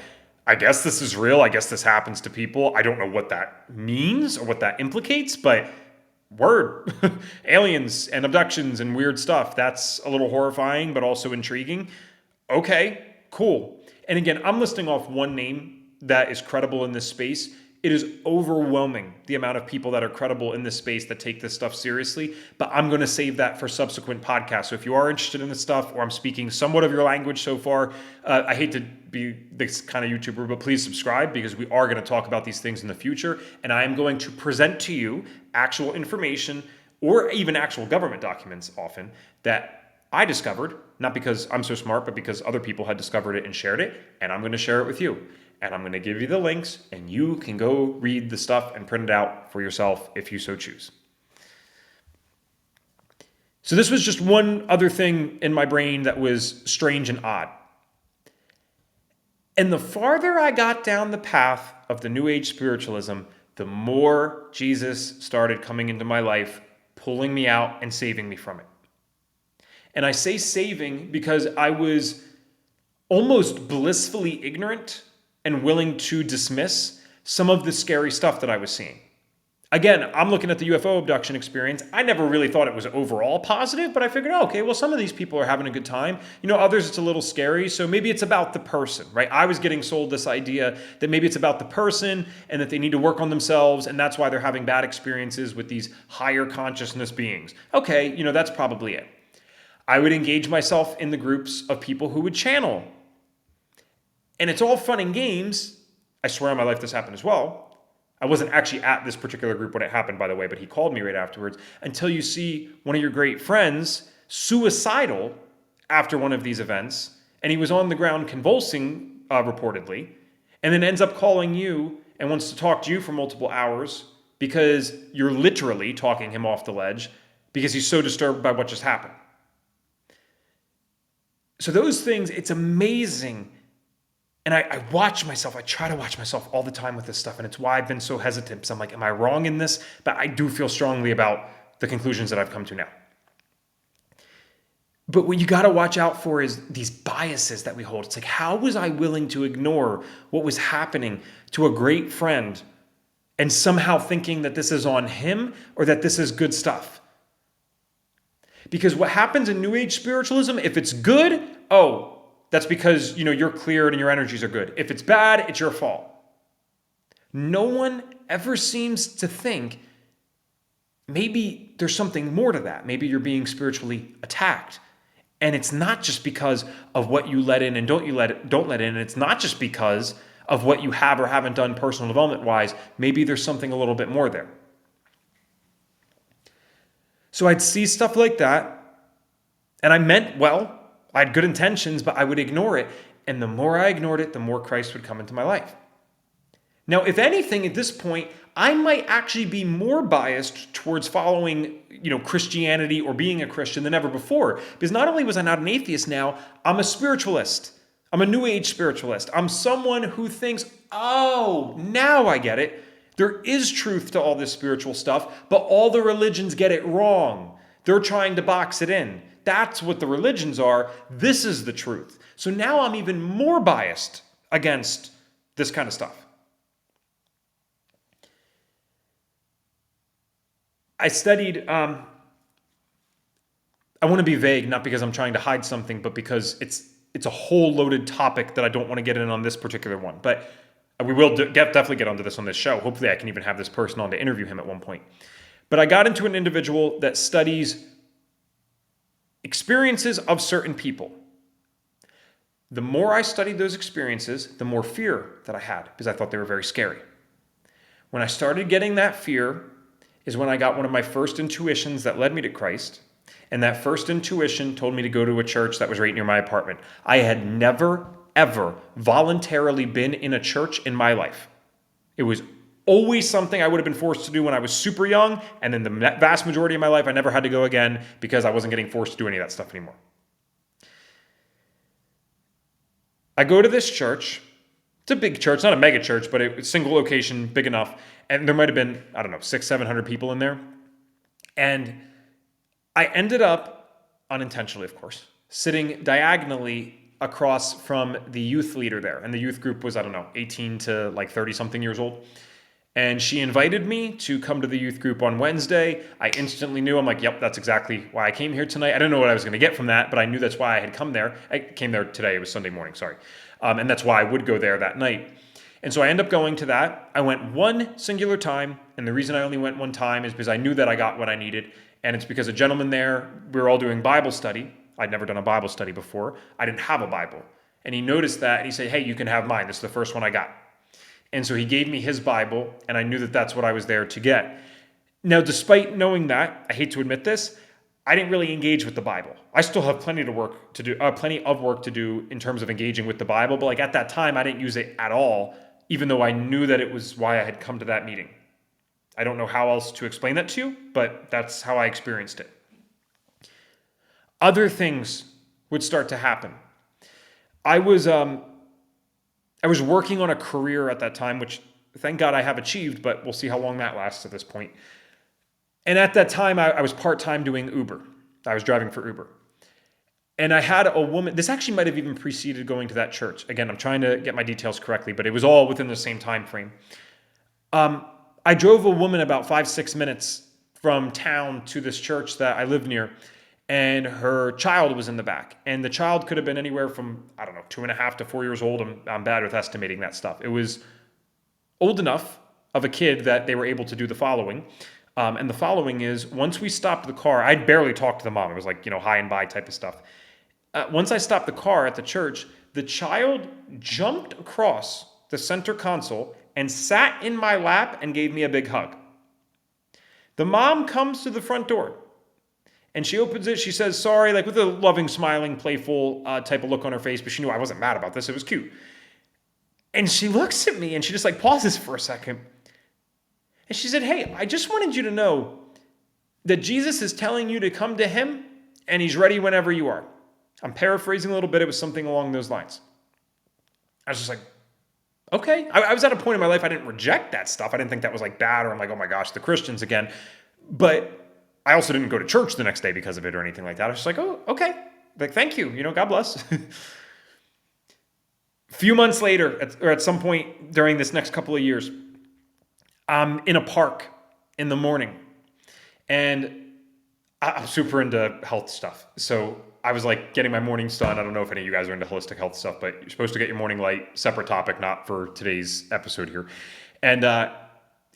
S1: I guess this is real. I guess this happens to people. I don't know what that means or what that implicates, but word. Aliens and abductions and weird stuff. That's a little horrifying, but also intriguing. Okay, cool. And again, I'm listing off one name that is credible in this space. It is overwhelming the amount of people that are credible in this space that take this stuff seriously, but I'm going to save that for subsequent podcasts. So if you are interested in this stuff, or I'm speaking somewhat of your language so far, I hate to be this kind of YouTuber, but please subscribe because we are going to talk about these things in the future. And I am going to present to you actual information or even actual government documents often that I discovered, not because I'm so smart, but because other people had discovered it and shared it. And I'm going to share it with you. And I'm going to give you the links, and you can go read the stuff and print it out for yourself if you so choose. So this was just one other thing in my brain that was strange and odd. And the farther I got down the path of the New Age spiritualism, the more Jesus started coming into my life, pulling me out and saving me from it. And I say saving because I was almost blissfully ignorant and willing to dismiss some of the scary stuff that I was seeing. Again, I'm looking at the UFO abduction experience. I never really thought it was overall positive, but I figured, okay, well, some of these people are having a good time. Others it's a little scary, so maybe it's about the person, right? I was getting sold this idea that maybe it's about the person and that they need to work on themselves, and that's why they're having bad experiences with these higher consciousness beings. Okay, that's probably it. I would engage myself in the groups of people who would channel. And it's all fun and games. I swear on my life this happened as well. I wasn't actually at this particular group when it happened, by the way, but he called me right afterwards. Until you see one of your great friends suicidal after one of these events, and he was on the ground convulsing, reportedly, and then ends up calling you and wants to talk to you for multiple hours because you're literally talking him off the ledge because he's so disturbed by what just happened. So those things, it's amazing. And I watch myself, I try to watch myself all the time with this stuff. And it's why I've been so hesitant because I'm like, am I wrong in this? But I do feel strongly about the conclusions that I've come to now. But what you got to watch out for is these biases that we hold. It's like, how was I willing to ignore what was happening to a great friend and somehow thinking that this is on him or that this is good stuff? Because what happens in New Age spiritualism, if it's good, oh, that's because, you're cleared and your energies are good. If it's bad, it's your fault. No one ever seems to think maybe there's something more to that. Maybe you're being spiritually attacked. And it's not just because of what you let in and don't let in. And it's not just because of what you have or haven't done personal development wise. Maybe there's something a little bit more there. So I'd see stuff like that, and I meant well. I had good intentions, but I would ignore it. And the more I ignored it, the more Christ would come into my life. Now, if anything, at this point, I might actually be more biased towards following, Christianity or being a Christian than ever before. Because not only was I not an atheist now, I'm a spiritualist. I'm a New Age spiritualist. I'm someone who thinks, oh, now I get it. There is truth to all this spiritual stuff, but all the religions get it wrong. They're trying to box it in. That's what the religions are. This is the truth. So now I'm even more biased against this kind of stuff. I studied, I want to be vague, not because I'm trying to hide something, but because it's a whole loaded topic that I don't want to get in on this particular one. But we will definitely get onto this on this show. Hopefully I can even have this person on to interview him at one point. But I got into an individual that studies experiences of certain people. The more I studied those experiences, the more fear that I had because I thought they were very scary. When I started getting that fear is when I got one of my first intuitions that led me to Christ. And that first intuition told me to go to a church that was right near my apartment. I had never, ever voluntarily been in a church in my life. It was always something I would have been forced to do when I was super young. And then the vast majority of my life, I never had to go again because I wasn't getting forced to do any of that stuff anymore. I go to this church. It's a big church, not a mega church, but a single location, big enough. And there might have been, 600-700 people in there. And I ended up, unintentionally of course, sitting diagonally across from the youth leader there. And the youth group was, 18 to 30-something years old. And she invited me to come to the youth group on Wednesday. I instantly knew, I'm like, yep, that's exactly why I came here tonight. I didn't know what I was going to get from that, but I knew that's why I had come there. I came there today. It was Sunday morning, sorry. And that's why I would go there that night. And so I ended up going to that. I went one singular time. And the reason I only went one time is because I knew that I got what I needed. And it's because a gentleman there, we were all doing Bible study. I'd never done a Bible study before. I didn't have a Bible. And he noticed that and he said, hey, you can have mine. This is the first one I got. And so he gave me his Bible, and I knew that that's what I was there to get. Now, despite knowing that, I hate to admit this, I didn't really engage with the Bible. I still have plenty of work to do in terms of engaging with the Bible, but at that time, I didn't use it at all, even though I knew that it was why I had come to that meeting. I don't know how else to explain that to you, but that's how I experienced it. Other things would start to happen. I was working on a career at that time, which thank God I have achieved, but we'll see how long that lasts at this point. And at that time, I was part-time doing Uber. I was driving for Uber. And I had a woman, this actually might have even preceded going to that church. Again, I'm trying to get my details correctly, but it was all within the same time frame. I drove a woman about 5-6 minutes from town to this church that I live near, and her child was in the back. And the child could have been anywhere from, 2.5 to 4 years old. I'm bad with estimating that stuff. It was old enough of a kid that they were able to do the following. And the following is, once we stopped the car, I'd barely talked to the mom. It was hi and bye type of stuff. Once I stopped the car at the church, the child jumped across the center console and sat in my lap and gave me a big hug. The mom comes to the front door. And she opens it, she says, sorry, with a loving, smiling, playful type of look on her face, but she knew I wasn't mad about this, it was cute. And she looks at me and she just pauses for a second. And she said, hey, I just wanted you to know that Jesus is telling you to come to him and he's ready whenever you are. I'm paraphrasing a little bit, it was something along those lines. I was just like, okay. I was at a point in my life I didn't reject that stuff. I didn't think that was bad or I'm like, oh my gosh, the Christians again. But I also didn't go to church the next day because of it or anything like that. I was just like, oh, okay. Like, thank you. God bless. A few months later, or at some point during this next couple of years, I'm in a park in the morning, and I'm super into health stuff. So I was like getting my mornings done. I don't know if any of you guys are into holistic health stuff, but you're supposed to get your morning light, separate topic, not for today's episode here. And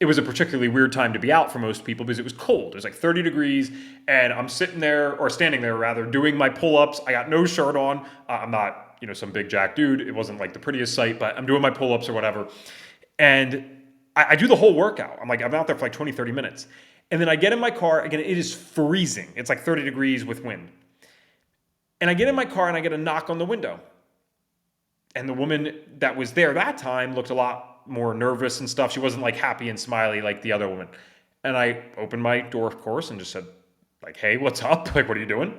S1: it was a particularly weird time to be out for most people because it was cold. It was like 30 degrees, and I'm sitting there, or standing there rather, doing my pull-ups. I got no shirt on. I'm not, some big jack dude. It wasn't like the prettiest sight, but I'm doing my pull-ups or whatever. And I do the whole workout. I'm out there for like 20, 30 minutes. And then I get in my car. Again, it is freezing. It's like 30 degrees with wind. And I get in my car and I get a knock on the window. And the woman that was there that time looked a lot more nervous and stuff. She wasn't like happy and smiley like the other woman. And I opened my door, of course, and just said, like, hey, what's up? Like, what are you doing?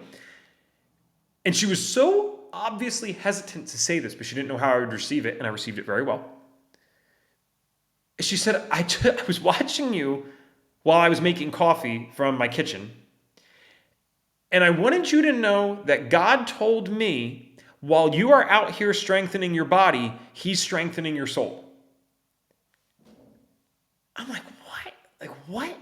S1: And she was so obviously hesitant to say this, but she didn't know how I would receive it, and I received it very well. She said, I was watching you while I was making coffee from my kitchen, and I wanted you to know that God told me while you are out here strengthening your body, He's strengthening your soul. I'm like, what? Like, what?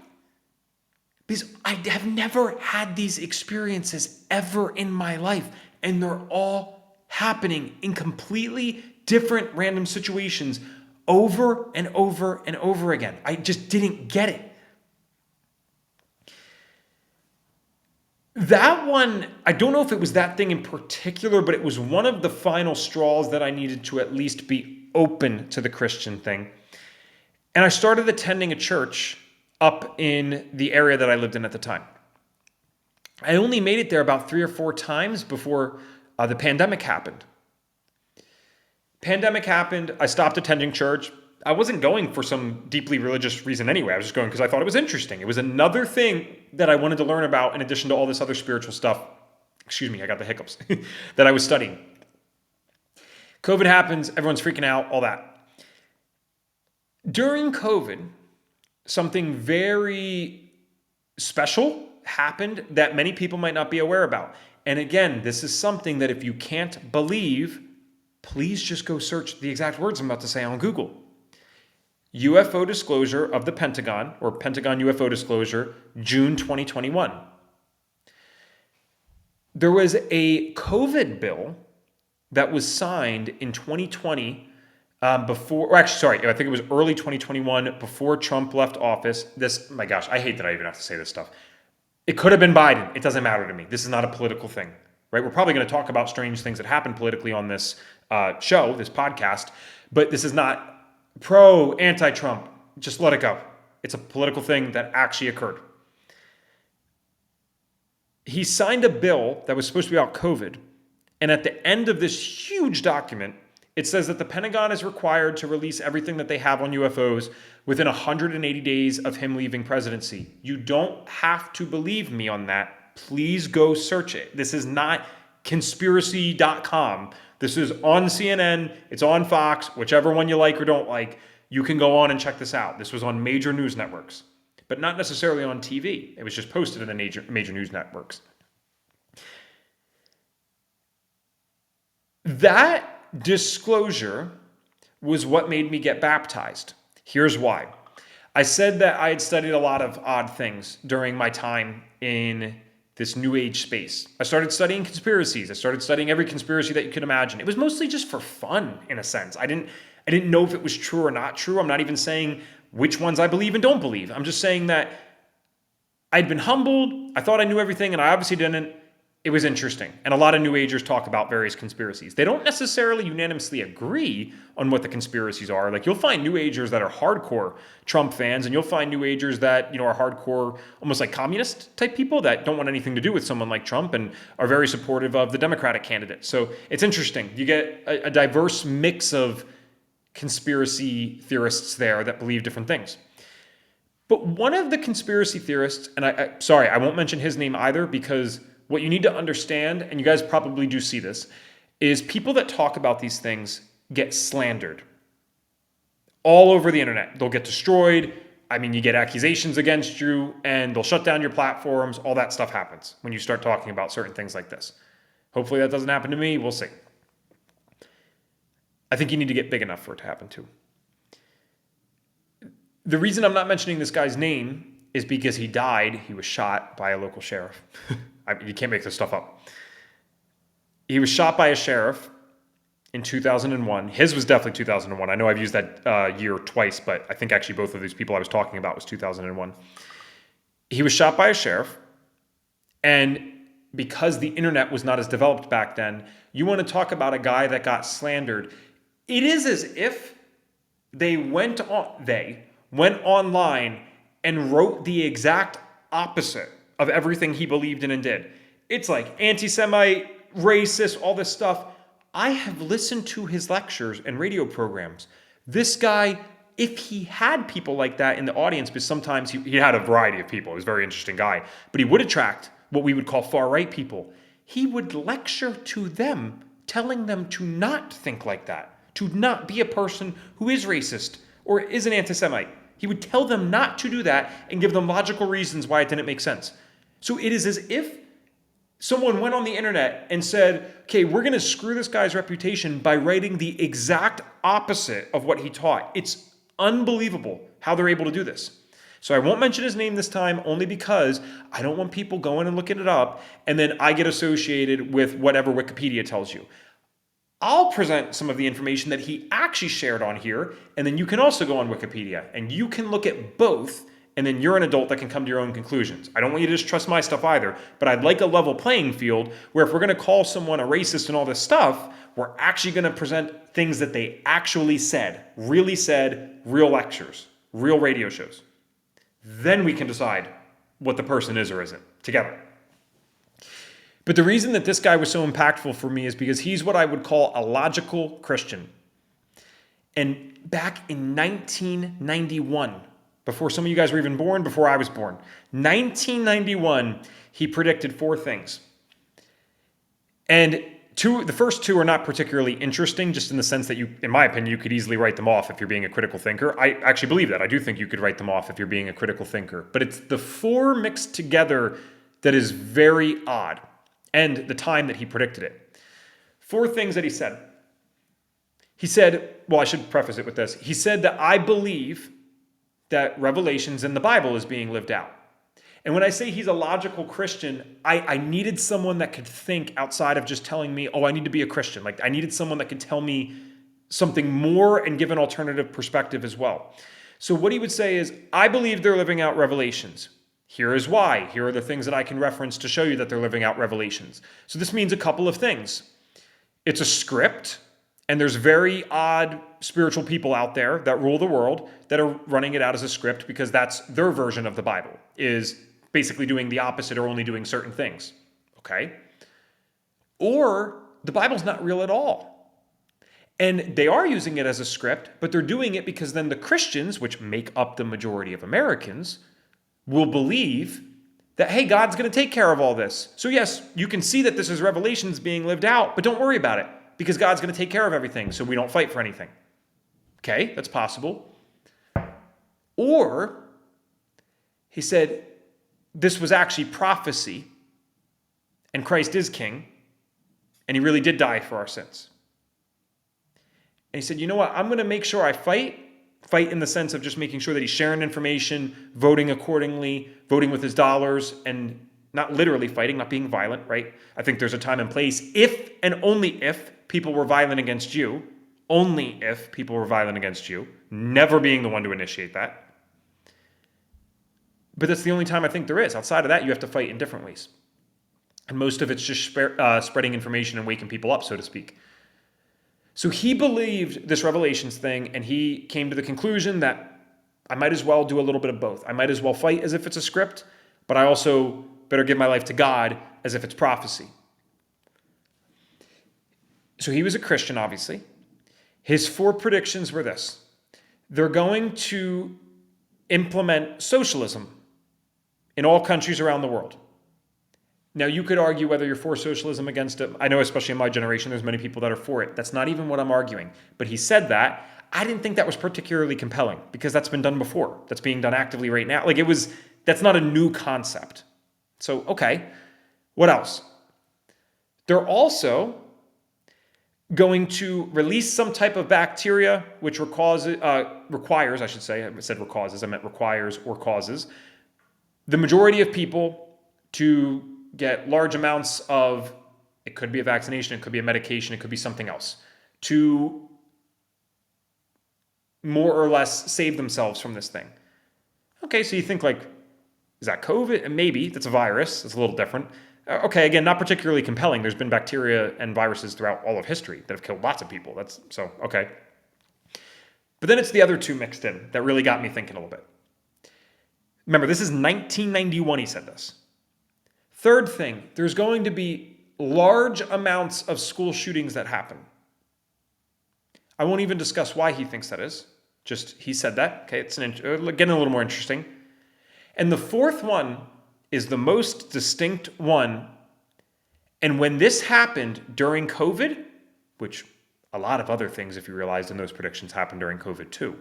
S1: Because I have never had these experiences ever in my life, and they're all happening in completely different random situations over and over and over again. I just didn't get it. That one, I don't know if it was that thing in particular, but it was one of the final straws that I needed to at least be open to the Christian thing. And I started attending a church up in the area that I lived in at the time. I only made it there about 3 or 4 times before the pandemic happened. Pandemic happened. I stopped attending church. I wasn't going for some deeply religious reason anyway. I was just going because I thought it was interesting. It was another thing that I wanted to learn about in addition to all this other spiritual stuff. Excuse me, I got the hiccups that I was studying. COVID happens. Everyone's freaking out, all that. During COVID, something very special happened that many people might not be aware about. And again, this is something that if you can't believe, please just go search the exact words I'm about to say on Google. UFO disclosure of the Pentagon, or Pentagon UFO disclosure, June 2021. There was a COVID bill that was signed in 2020 I think it was early 2021 before Trump left office. My gosh, I hate that I even have to say this stuff. It could have been Biden. It doesn't matter to me. This is not a political thing, right? We're probably going to talk about strange things that happen politically on this show, this podcast, but this is not pro, anti-Trump. Just let it go. It's a political thing that actually occurred. He signed a bill that was supposed to be about COVID, and at the end of this huge document, it says that the Pentagon is required to release everything that they have on UFOs within 180 days of him leaving presidency. You don't have to believe me on that. Please go search it. This is not conspiracy.com. This is on CNN. It's on Fox, whichever one you like or don't like. You can go on and check this out. This was on major news networks, but not necessarily on TV. It was just posted in the major news networks. That disclosure was what made me get baptized. Here's why. I said that I had studied a lot of odd things during my time in this new age space. I started studying conspiracies. I started studying every conspiracy that you could imagine. It was mostly just for fun, in a sense. I didn't know if it was true or not true. I'm not even saying which ones I believe and don't believe. I'm just saying that I'd been humbled. I thought I knew everything, and I obviously didn't. It was interesting. And a lot of New Agers talk about various conspiracies. They don't necessarily unanimously agree on what the conspiracies are. Like, you'll find New Agers that are hardcore Trump fans, and you'll find New Agers that, are hardcore, almost like communist type people that don't want anything to do with someone like Trump and are very supportive of the Democratic candidate. So it's interesting. You get a diverse mix of conspiracy theorists there that believe different things. But one of the conspiracy theorists, and I won't mention his name either, because what you need to understand, and you guys probably do see this, is people that talk about these things get slandered all over the internet. They'll get destroyed. I mean, you get accusations against you and they'll shut down your platforms. All that stuff happens when you start talking about certain things like this. Hopefully that doesn't happen to me. We'll see. I think you need to get big enough for it to happen too. The reason I'm not mentioning this guy's name is because he died. He was shot by a local sheriff. You can't make this stuff up. He was shot by a sheriff in 2001. His was definitely 2001. I know I've used that year twice, but I think actually both of these people I was talking about was 2001. He was shot by a sheriff, and because the internet was not as developed back then, you want to talk about a guy that got slandered. It is as if they went online and wrote the exact opposite of everything he believed in and did. It's like anti-Semite, racist, all this stuff. I have listened to his lectures and radio programs. This guy, if he had people like that in the audience, because sometimes he had a variety of people. He was a very interesting guy. But he would attract what we would call far-right people. He would lecture to them, telling them to not think like that, to not be a person who is racist or is an anti-Semite. He would tell them not to do that and give them logical reasons why it didn't make sense. So it is as if someone went on the internet and said, okay, we're going to screw this guy's reputation by writing the exact opposite of what he taught. It's unbelievable how they're able to do this. So I won't mention his name this time only because I don't want people going and looking it up and then I get associated with whatever Wikipedia tells you. I'll present some of the information that he actually shared on here, and then you can also go on Wikipedia and you can look at both, and then you're an adult that can come to your own conclusions. I don't want you to just trust my stuff either, but I'd like a level playing field where if we're going to call someone a racist and all this stuff, we're actually going to present things that they actually said, real lectures, real radio shows. Then we can decide what the person is or isn't together. But the reason that this guy was so impactful for me is because he's what I would call a logical Christian. And back in 1991, before some of you guys were even born, before I was born, 1991, he predicted 4 things. And the first 2 are not particularly interesting, just in the sense that you, in my opinion, you could easily write them off if you're being a critical thinker. I actually believe that. I do think you could write them off if you're being a critical thinker. But it's the 4 mixed together that is very odd. And the time that he predicted it. 4 things that he said. He said, well, I should preface it with this. He said that I believe that Revelations in the Bible is being lived out. And when I say he's a logical Christian, I needed someone that could think outside of just telling me, oh, I need to be a Christian. Like I needed someone that could tell me something more and give an alternative perspective as well. So what he would say is, I believe they're living out Revelations. Here is why. Here are the things that I can reference to show you that they're living out Revelations. So this means a couple of things. It's a script, and there's very odd spiritual people out there that rule the world that are running it out as a script because that's their version of the Bible, is basically doing the opposite or only doing certain things. Okay? Or the Bible's not real at all. And they are using it as a script, but they're doing it because then the Christians, which make up the majority of Americans, will believe that, hey, God's going to take care of all this. So yes, you can see that this is Revelations being lived out, but don't worry about it because God's going to take care of everything so we don't fight for anything. Okay, that's possible. Or he said this was actually prophecy and Christ is king and he really did die for our sins. And he said, you know what, I'm going to make sure I fight in the sense of just making sure that he's sharing information, voting accordingly, voting with his dollars, and not literally fighting, not being violent, right? I think there's a time and place if and only if people were violent against you, only if people were violent against you, never being the one to initiate that. But that's the only time I think there is. Outside of that, you have to fight in different ways. And most of it's just spreading information and waking people up, so to speak. So he believed this Revelations thing, and he came to the conclusion that I might as well do a little bit of both. I might as well fight as if it's a script, but I also better give my life to God as if it's prophecy. So he was a Christian, obviously. His 4 predictions were this. They're going to implement socialism in all countries around the world. Now, you could argue whether you're for socialism, against it. I know, especially in my generation, there's many people that are for it. That's not even what I'm arguing. But he said that. I didn't think that was particularly compelling because that's been done before. That's being done actively right now. That's not a new concept. So, okay, what else? They're also going to release some type of bacteria which requires, I should say, I said causes, I meant requires or causes, the majority of people to get large amounts of, it could be a vaccination, it could be a medication, it could be something else, to more or less save themselves from this thing. Okay, so you think like, is that COVID? And maybe, that's a virus, it's a little different. Okay, again, not particularly compelling. There's been bacteria and viruses throughout all of history that have killed lots of people. Okay. But then it's the other two mixed in that really got me thinking a little bit. Remember, this is 1991 he said this. Third thing, there's going to be large amounts of school shootings that happen. I won't even discuss why he thinks that is. Just, he said that. Okay, it's getting a little more interesting. And the fourth one is the most distinct one. And when this happened during COVID, which a lot of other things, if you realized in those predictions, happened during COVID too,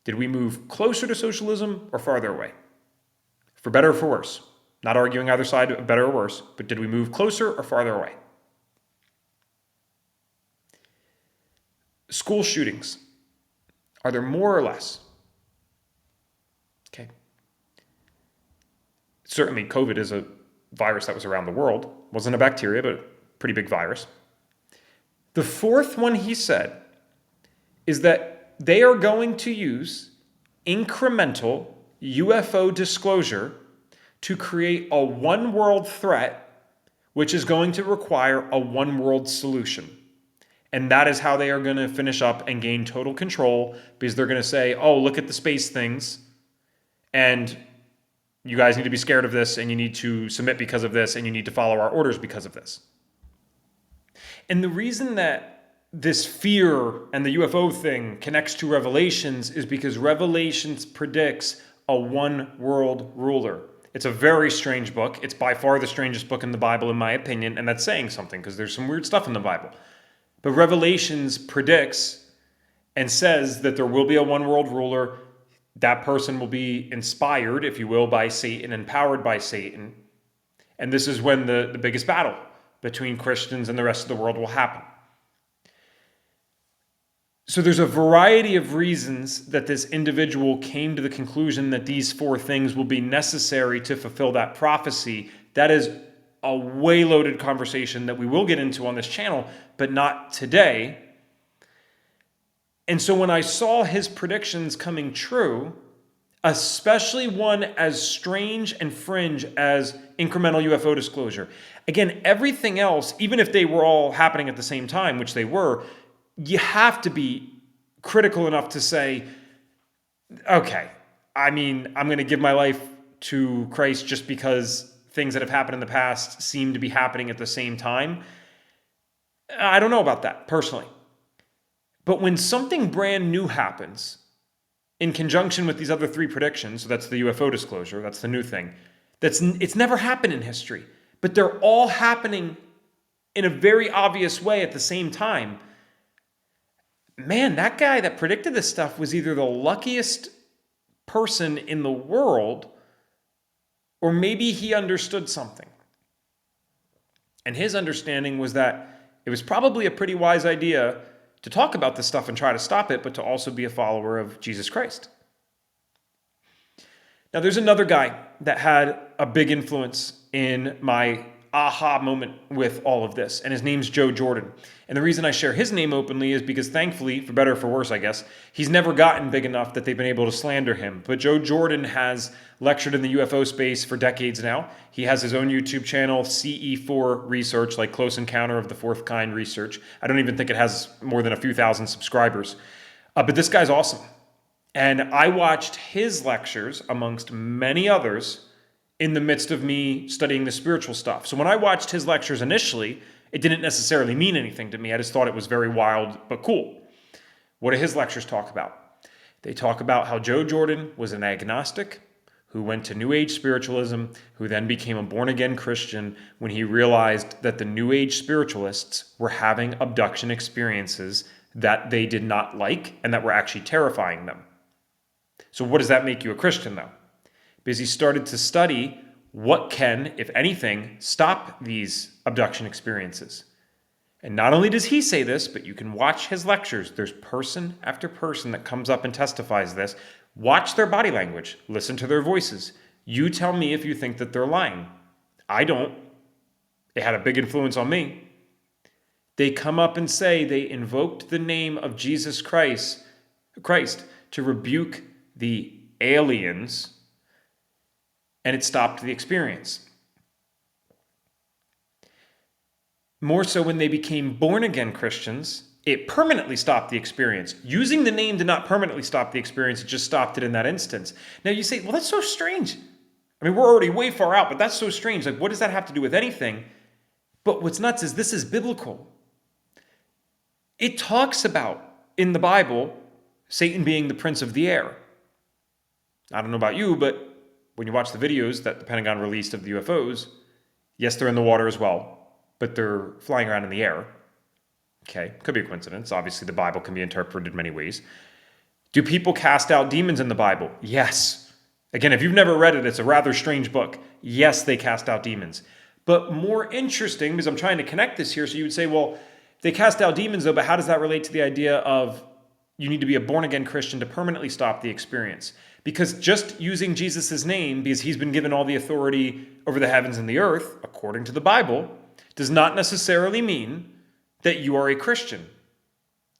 S1: did we move closer to socialism or farther away? For better or for worse. Not arguing either side, better or worse, but did we move closer or farther away? School shootings. Are there more or less? Okay. Certainly, COVID is a virus that was around the world. Wasn't a bacteria, but a pretty big virus. The fourth one he said is that they are going to use incremental UFO disclosure to create a one world threat, which is going to require a one world solution. And that is how they are going to finish up and gain total control, because they're going to say, oh, look at the space things, and you guys need to be scared of this, and you need to submit because of this, and you need to follow our orders because of this. And the reason that this fear and the UFO thing connects to Revelations is because Revelations predicts a one world ruler. It's a very strange book. It's by far the strangest book in the Bible, in my opinion, and that's saying something because there's some weird stuff in the Bible. But Revelations predicts and says that there will be a one world ruler. That person will be inspired, if you will, by Satan, empowered by Satan. And this is when the biggest battle between Christians and the rest of the world will happen. So there's a variety of reasons that this individual came to the conclusion that these four things will be necessary to fulfill that prophecy. That is a way loaded conversation that we will get into on this channel, but not today. And so when I saw his predictions coming true, especially one as strange and fringe as incremental UFO disclosure, again, everything else, even if they were all happening at the same time, which they were, you have to be critical enough to say, okay, I mean, I'm going to give my life to Christ just because things that have happened in the past seem to be happening at the same time. I don't know about that, personally. But when something brand new happens, in conjunction with these other three predictions, so that's the UFO disclosure, that's the new thing, it's never happened in history, but they're all happening in a very obvious way at the same time. Man, that guy that predicted this stuff was either the luckiest person in the world, or maybe he understood something. And his understanding was that it was probably a pretty wise idea to talk about this stuff and try to stop it, but to also be a follower of Jesus Christ. Now, there's another guy that had a big influence in my aha moment with all of this, and his name's Joe Jordan. And the reason I share his name openly is because, thankfully, for better or for worse, I guess, he's never gotten big enough that they've been able to slander him. But Joe Jordan has lectured in the UFO space for decades now. He has his own YouTube channel, CE4 Research, like Close Encounter of the Fourth Kind Research. I don't even think it has more than a few thousand subscribers. But this guy's awesome. And I watched his lectures, amongst many others, in the midst of me studying the spiritual stuff. So when I watched his lectures initially, it didn't necessarily mean anything to me. I just thought it was very wild, but cool. What do his lectures talk about? They talk about how Joe Jordan was an agnostic who went to New Age spiritualism, who then became a born-again Christian when he realized that the New Age spiritualists were having abduction experiences that they did not like and that were actually terrifying them. So what does that make you a Christian, though? Because he started to study what can, if anything, stop these abduction experiences. And not only does he say this, but you can watch his lectures. There's person after person that comes up and testifies this. Watch their body language. Listen to their voices. You tell me if you think that they're lying. I don't. It had a big influence on me. They come up and say they invoked the name of Jesus Christ to rebuke the aliens, and it stopped the experience. More so when they became born-again Christians, it permanently stopped the experience. Using the name did not permanently stop the experience, it just stopped it in that instance. Now you say, well, that's so strange. I mean, we're already way far out, but that's so strange. Like, what does that have to do with anything? But what's nuts is this is biblical. It talks about, in the Bible, Satan being the prince of the air. I don't know about you, but when you watch the videos that the Pentagon released of the UFOs, yes, they're in the water as well, but they're flying around in the air. Okay, could be a coincidence. Obviously, the Bible can be interpreted many ways. Do people cast out demons in the Bible? Yes. Again, if you've never read it, it's a rather strange book. Yes, they cast out demons. But more interesting, because I'm trying to connect this here, so you would say, well, they cast out demons though, but how does that relate to the idea of you need to be a born-again Christian to permanently stop the experience? Because just using Jesus' name, because he's been given all the authority over the heavens and the earth, according to the Bible, does not necessarily mean that you are a Christian.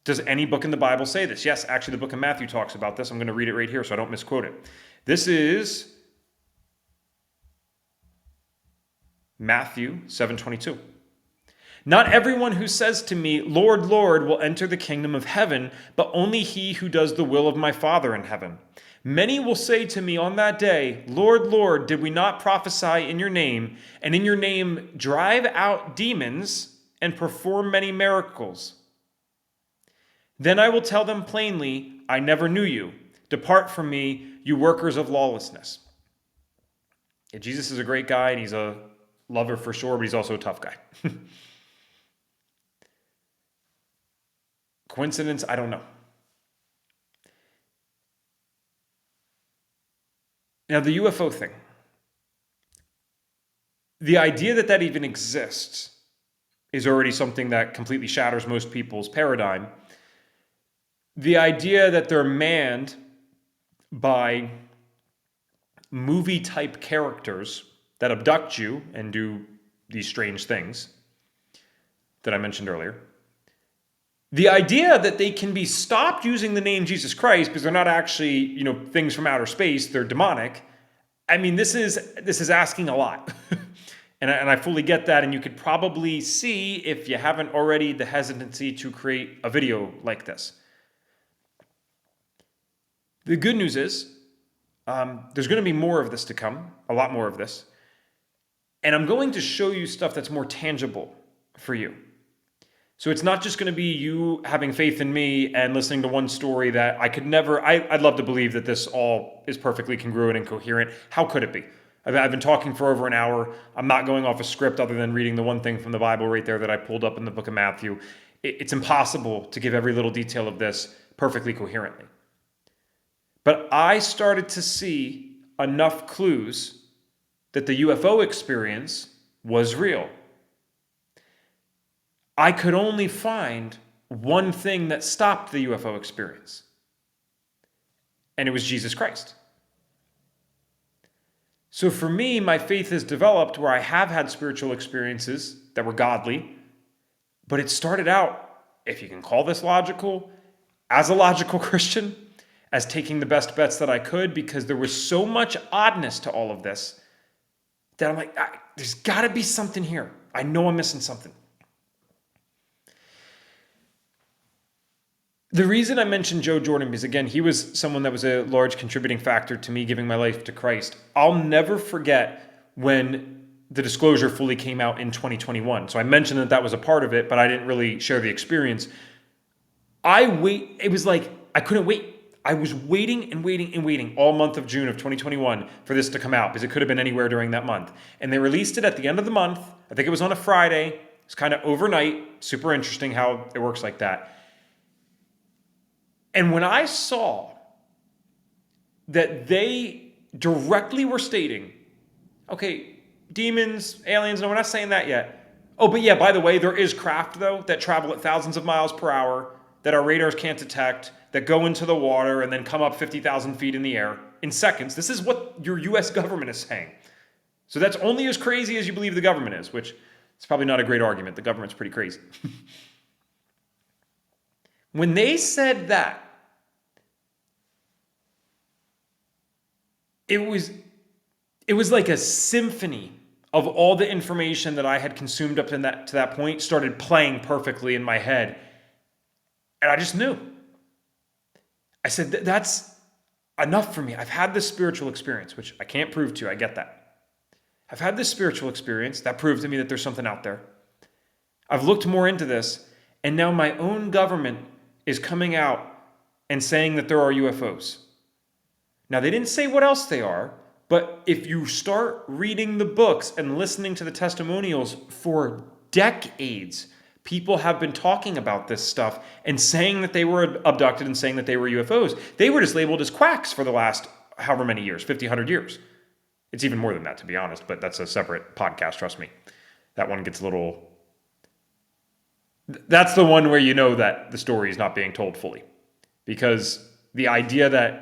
S1: Does any book in the Bible say this? Yes, actually the book of Matthew talks about this. I'm going to read it right here so I don't misquote it. This is Matthew 7:22. Not everyone who says to me, Lord, Lord, will enter the kingdom of heaven, but only he who does the will of my Father in heaven. Many will say to me on that day, Lord, Lord, did we not prophesy in your name, and in your name drive out demons and perform many miracles? Then I will tell them plainly, I never knew you. Depart from me, you workers of lawlessness. Yeah, Jesus is a great guy, and he's a lover for sure, but he's also a tough guy. Coincidence? I don't know. Now, the UFO thing. The idea that that even exists is already something that completely shatters most people's paradigm. The idea that they're manned by movie-type characters that abduct you and do these strange things that I mentioned earlier. The idea that they can be stopped using the name Jesus Christ because they're not actually, things from outer space, they're demonic. I mean, this is asking a lot. and I fully get that, and you could probably see, if you haven't already, the hesitancy to create a video like this. The good news is, there's going to be more of this to come, a lot more of this. And I'm going to show you stuff that's more tangible for you. So it's not just going to be you having faith in me and listening to one story that I could never, I'd love to believe that this all is perfectly congruent and coherent. How could it be? I've been talking for over an hour. I'm not going off a script other than reading the one thing from the Bible right there that I pulled up in the book of Matthew. It's impossible to give every little detail of this perfectly coherently. But I started to see enough clues that the UFO experience was real. I could only find one thing that stopped the UFO experience, and it was Jesus Christ. So for me, my faith has developed where I have had spiritual experiences that were godly, but it started out, if you can call this logical, as a logical Christian, as taking the best bets that I could, because there was so much oddness to all of this that I'm like, there's got to be something here. I know I'm missing something. The reason I mentioned Joe Jordan, because again, he was someone that was a large contributing factor to me giving my life to Christ. I'll never forget when the disclosure fully came out in 2021. So I mentioned that was a part of it, but I didn't really share the experience. It was like, I couldn't wait. I was waiting and waiting and waiting all month of June of 2021 for this to come out, because it could have been anywhere during that month. And they released it at the end of the month. I think it was on a Friday. It's kind of overnight. Super interesting how it works like that. And when I saw that they directly were stating, okay, demons, aliens, no, we're not saying that yet. Oh, but yeah, by the way, there is craft, though, that travel at thousands of miles per hour that our radars can't detect, that go into the water and then come up 50,000 feet in the air in seconds. This is what your US government is saying. So that's only as crazy as you believe the government is, which is probably not a great argument. The government's pretty crazy. When they said that, it was like a symphony of all the information that I had consumed up to that point started playing perfectly in my head. And I just knew. I said, that's enough for me. I've had this spiritual experience, which I can't prove to you. I get that. I've had this spiritual experience that proved to me that there's something out there. I've looked more into this, and now my own government is coming out and saying that there are UFOs. Now, they didn't say what else they are, but if you start reading the books and listening to the testimonials for decades, people have been talking about this stuff and saying that they were abducted and saying that they were UFOs. They were just labeled as quacks for the last however many years, 50, 100 years. It's even more than that, to be honest, but that's a separate podcast, trust me. That one gets a little... That's the one where you know that the story is not being told fully. Because the idea that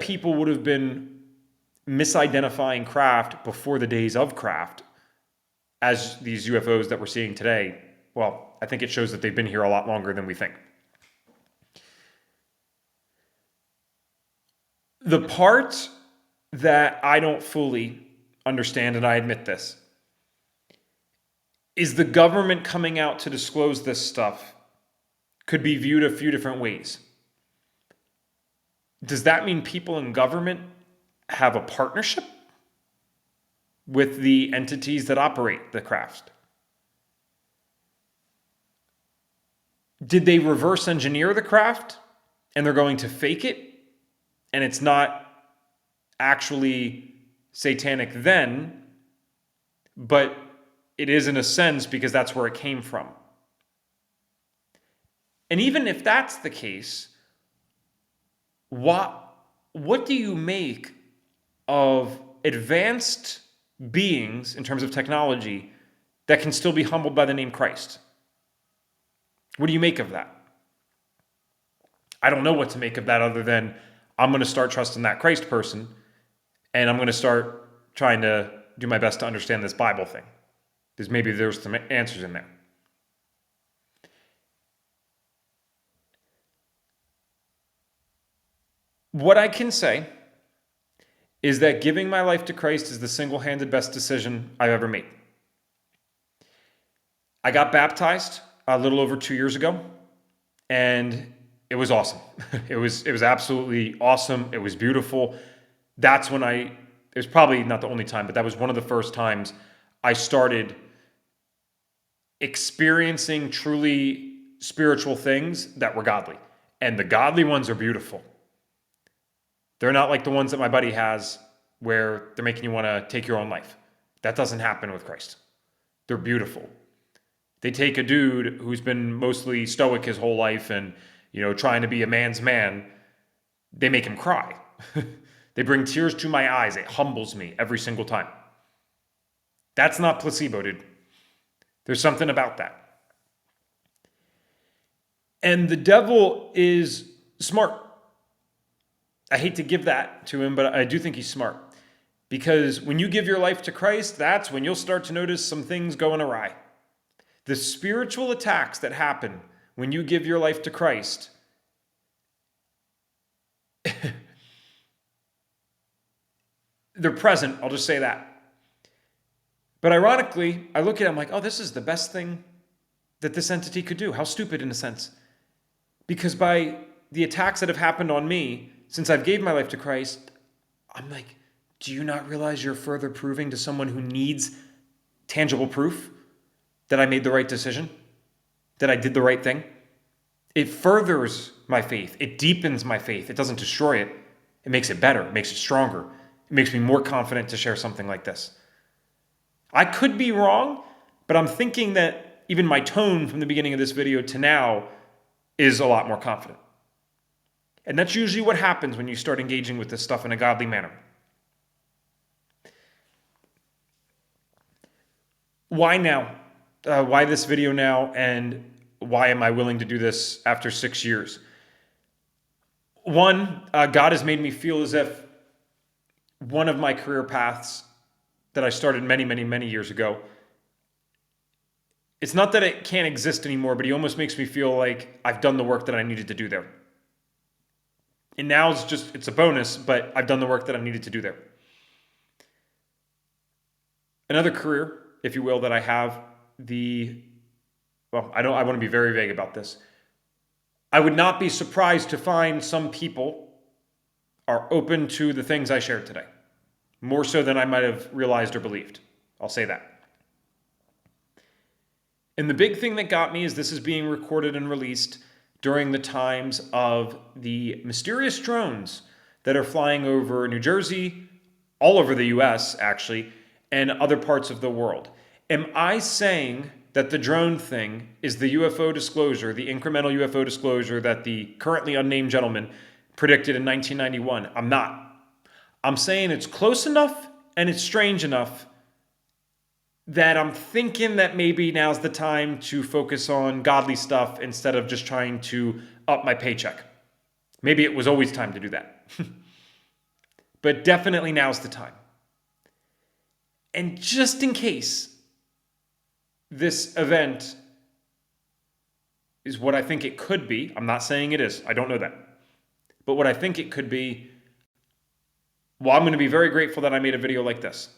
S1: people would have been misidentifying craft before the days of craft as these UFOs that we're seeing today, well, I think it shows that they've been here a lot longer than we think. The part that I don't fully understand, and I admit this, is the government coming out to disclose this stuff could be viewed a few different ways. Does that mean people in government have a partnership with the entities that operate the craft? Did they reverse engineer the craft and they're going to fake it and it's not actually satanic then, but it is in a sense because that's where it came from? And even if that's the case, what do you make of advanced beings in terms of technology that can still be humbled by the name Christ? What do you make of that? I don't know what to make of that other than I'm going to start trusting that Christ person and I'm going to start trying to do my best to understand this Bible thing. Because maybe there's some answers in there. What I can say is that giving my life to Christ is the single-handed best decision I've ever made. I got baptized a little over 2 years ago, and it was awesome. It was absolutely awesome. It was beautiful. That's when it was probably not the only time, but that was one of the first times I started experiencing truly spiritual things that were godly. And the godly ones are beautiful. They're not like the ones that my buddy has where they're making you want to take your own life. That doesn't happen with Christ. They're beautiful. They take a dude who's been mostly stoic his whole life and, trying to be a man's man. They make him cry. They bring tears to my eyes. It humbles me every single time. That's not placebo, dude. There's something about that. And the devil is smart. I hate to give that to him, but I do think he's smart. Because when you give your life to Christ, that's when you'll start to notice some things going awry. The spiritual attacks that happen when you give your life to Christ, they're present, I'll just say that. But ironically, I look at it, I'm like, oh, this is the best thing that this entity could do. How stupid in a sense. Because by the attacks that have happened on me, since I've gave my life to Christ, I'm like, do you not realize you're further proving to someone who needs tangible proof that I made the right decision? That I did the right thing? It furthers my faith. It deepens my faith. It doesn't destroy it. It makes it better. It makes it stronger. It makes me more confident to share something like this. I could be wrong, but I'm thinking that even my tone from the beginning of this video to now is a lot more confident. And that's usually what happens when you start engaging with this stuff in a godly manner. Why now? Why this video now? And why am I willing to do this after 6 years? One, God has made me feel as if one of my career paths that I started many, many, many years ago, it's not that it can't exist anymore, but he almost makes me feel like I've done the work that I needed to do there. And now it's a bonus, but I've done the work that I needed to do there. Another career, if you will, that I have, I want to be very vague about this. I would not be surprised to find some people are open to the things I shared today, more so than I might have realized or believed. I'll say that. And the big thing that got me is this is being recorded and released during the times of the mysterious drones that are flying over New Jersey, all over the US actually, and other parts of the world. Am I saying that the drone thing is the UFO disclosure, the incremental UFO disclosure that the currently unnamed gentleman predicted in 1991? I'm not. I'm saying it's close enough and it's strange enough that I'm thinking that maybe now's the time to focus on godly stuff instead of just trying to up my paycheck. Maybe it was always time to do that. But definitely now's the time. And just in case this event is what I think it could be, I'm not saying it is, I don't know that. But what I think it could be, well, I'm going to be very grateful that I made a video like this.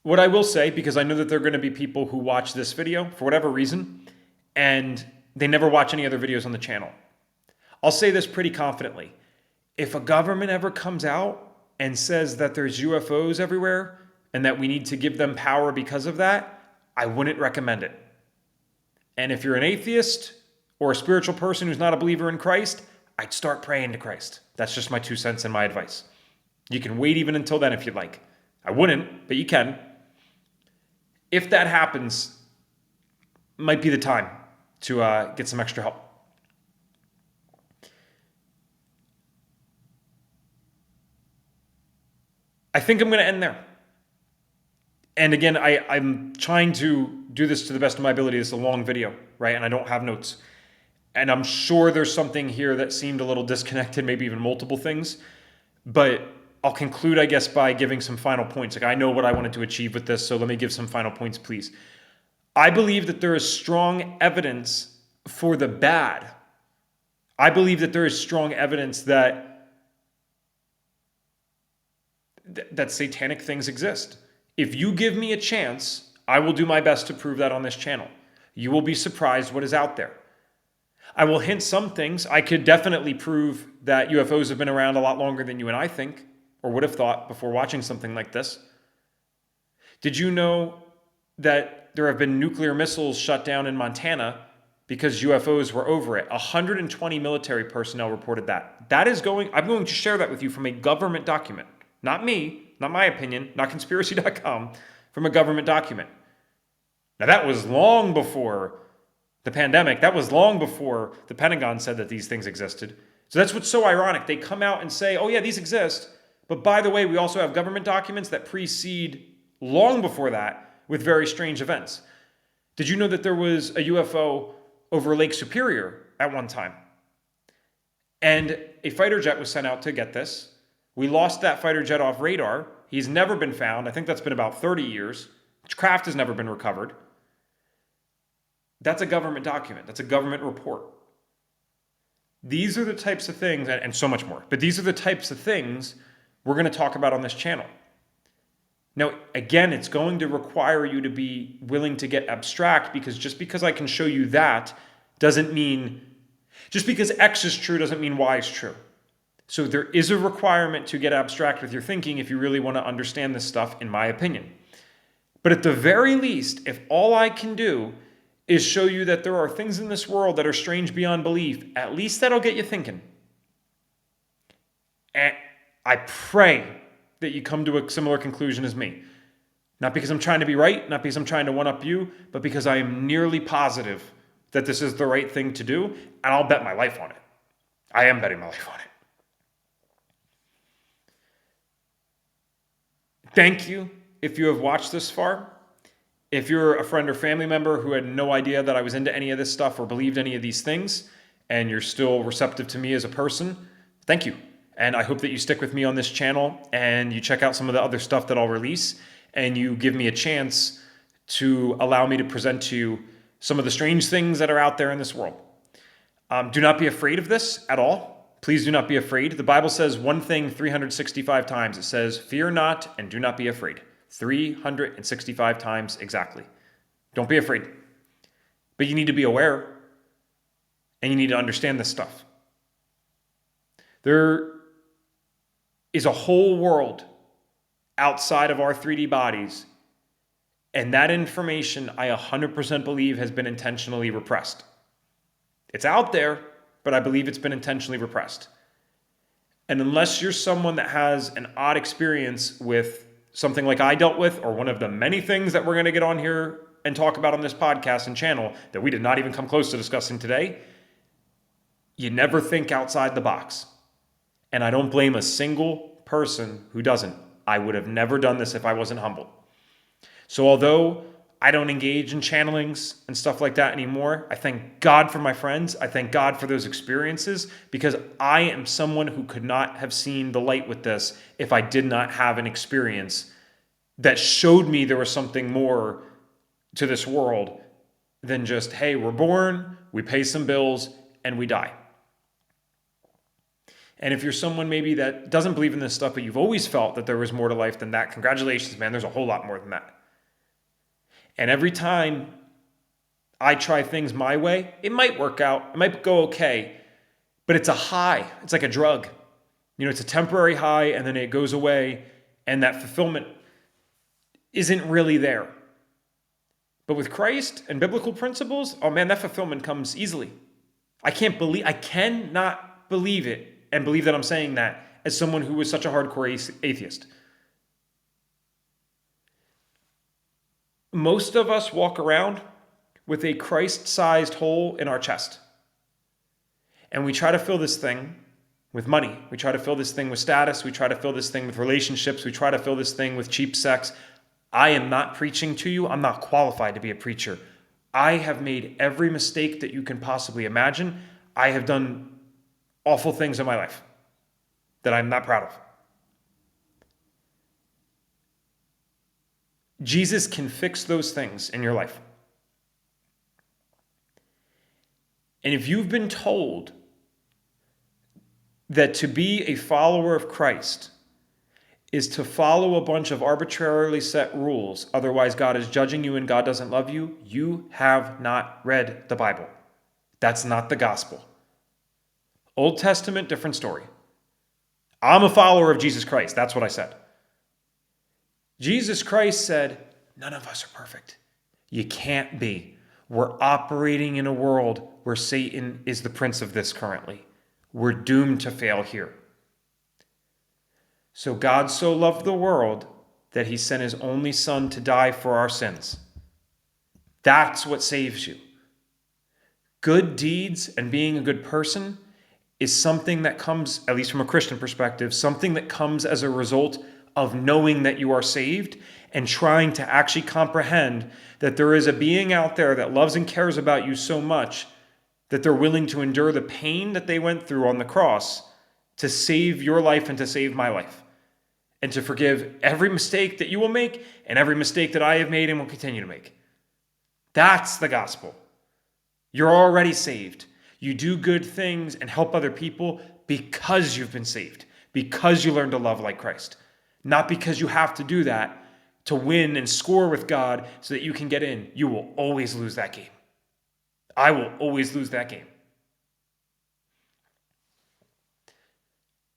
S1: What I will say, because I know that there are going to be people who watch this video for whatever reason, and they never watch any other videos on the channel. I'll say this pretty confidently. If a government ever comes out and says that there's UFOs everywhere and that we need to give them power because of that, I wouldn't recommend it. And if you're an atheist or a spiritual person who's not a believer in Christ, I'd start praying to Christ. That's just my 2 cents and my advice. You can wait even until then if you'd like. I wouldn't, but you can. If that happens, might be the time to get some extra help. I think I'm going to end there. And again, I'm trying to do this to the best of my ability. It's a long video, right? And I don't have notes. And I'm sure there's something here that seemed a little disconnected, maybe even multiple things. But I'll conclude, I guess, by giving some final points. Like, I know what I wanted to achieve with this, so let me give some final points, please. I believe that there is strong evidence for the bad. I believe that there is strong evidence that satanic things exist. If you give me a chance, I will do my best to prove that on this channel. You will be surprised what is out there. I will hint some things. I could definitely prove that UFOs have been around a lot longer than you and I think, or would have thought before watching something like this. Did you know that there have been nuclear missiles shut down in Montana because UFOs were over it? 120 military personnel reported that. I'm going to share that with you from a government document. Not me, not my opinion, not conspiracy.com, from a government document. Now that was long before the pandemic. That was long before the Pentagon said that these things existed. So that's what's so ironic. They come out and say, oh yeah, these exist. But by the way, we also have government documents that precede long before that with very strange events. Did you know that there was a UFO over Lake Superior at one time? And a fighter jet was sent out to get this. We lost that fighter jet off radar. He's never been found. I think that's been about 30 years. His craft has never been recovered. That's a government document. That's a government report. These are the types of things, and so much more, but these are the types of things we're going to talk about on this channel. Now, again, it's going to require you to be willing to get abstract, because just because I can show you that doesn't mean, just because X is true doesn't mean Y is true. So there is a requirement to get abstract with your thinking if you really want to understand this stuff, in my opinion. But at the very least, if all I can do is show you that there are things in this world that are strange beyond belief, at least that'll get you thinking. And I pray that you come to a similar conclusion as me. Not because I'm trying to be right, not because I'm trying to one-up you, but because I am nearly positive that this is the right thing to do, and I'll bet my life on it. I am betting my life on it. Thank you if you have watched this far. If you're a friend or family member who had no idea that I was into any of this stuff or believed any of these things, and you're still receptive to me as a person, thank you. And I hope that you stick with me on this channel and you check out some of the other stuff that I'll release, and you give me a chance to allow me to present to you some of the strange things that are out there in this world. Do not be afraid of this at all. Please do not be afraid. The Bible says one thing 365 times. It says, fear not and do not be afraid. 365 times exactly. Don't be afraid. But you need to be aware, and you need to understand this stuff. There is a whole world outside of our 3D bodies, and that information I 100% believe has been intentionally repressed. It's out there, but I believe it's been intentionally repressed. And unless you're someone that has an odd experience with something like I dealt with, or one of the many things that we're going to get on here and talk about on this podcast and channel that we did not even come close to discussing today, you never think outside the box. And I don't blame a single person who doesn't. I would have never done this if I wasn't humble. So although I don't engage in channelings and stuff like that anymore, I thank God for my friends. I thank God for those experiences, because I am someone who could not have seen the light with this if I did not have an experience that showed me there was something more to this world than just, hey, we're born, we pay some bills, and we die. And if you're someone maybe that doesn't believe in this stuff, but you've always felt that there was more to life than that, congratulations, man. There's a whole lot more than that. And every time I try things my way, it might work out. It might go okay, but it's a high. It's like a drug. It's a temporary high, and then it goes away, and that fulfillment isn't really there. But with Christ and biblical principles, oh man, that fulfillment comes easily. I cannot believe it and believe that I'm saying that as someone who was such a hardcore atheist. Most of us walk around with a Christ-sized hole in our chest. And we try to fill this thing with money. We try to fill this thing with status. We try to fill this thing with relationships. We try to fill this thing with cheap sex. I am not preaching to you. I'm not qualified to be a preacher. I have made every mistake that you can possibly imagine. I have done awful things in my life that I'm not proud of. Jesus can fix those things in your life. And if you've been told that to be a follower of Christ is to follow a bunch of arbitrarily set rules, otherwise God is judging you and God doesn't love you, you have not read the Bible. That's not the gospel. Old Testament, different story. I'm a follower of Jesus Christ. That's what I said. Jesus Christ said, none of us are perfect. You can't be. We're operating in a world where Satan is the prince of this currently. We're doomed to fail here. So God so loved the world that he sent his only son to die for our sins. That's what saves you. Good deeds and being a good person is something that comes, at least from a Christian perspective, something that comes as a result of knowing that you are saved and trying to actually comprehend that there is a being out there that loves and cares about you so much that they're willing to endure the pain that they went through on the cross to save your life and to save my life, and to forgive every mistake that you will make and every mistake that I have made and will continue to make. That's the gospel. You're already saved. You do good things and help other people because you've been saved, because you learn to love like Christ, not because you have to do that to win and score with God so that you can get in. You will always lose that game. I will always lose that game.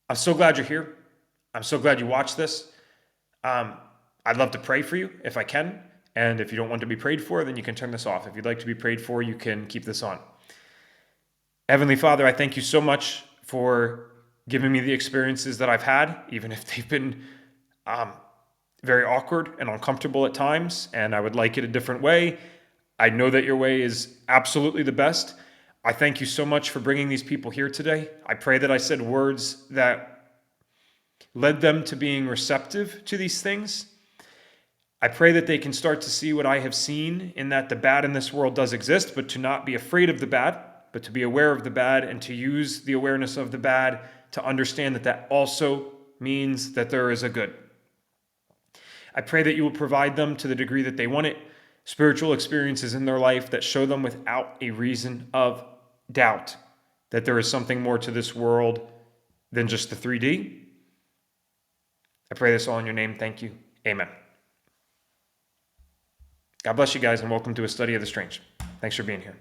S1: I'm so glad you're here. I'm so glad you watched this. I'd love to pray for you if I can. And if you don't want to be prayed for, then you can turn this off. If you'd like to be prayed for, you can keep this on. Heavenly Father, I thank you so much for giving me the experiences that I've had, even if they've been very awkward and uncomfortable at times, and I would like it a different way. I know that your way is absolutely the best. I thank you so much for bringing these people here today. I pray that I said words that led them to being receptive to these things. I pray that they can start to see what I have seen, in that the bad in this world does exist, but to not be afraid of the bad, but to be aware of the bad and to use the awareness of the bad to understand that that also means that there is a good. I pray that you will provide them, to the degree that they want it, spiritual experiences in their life that show them without a reason of doubt that there is something more to this world than just the 3D. I pray this all in your name. Thank you. Amen. God bless you guys, and welcome to a study of the strange. Thanks for being here.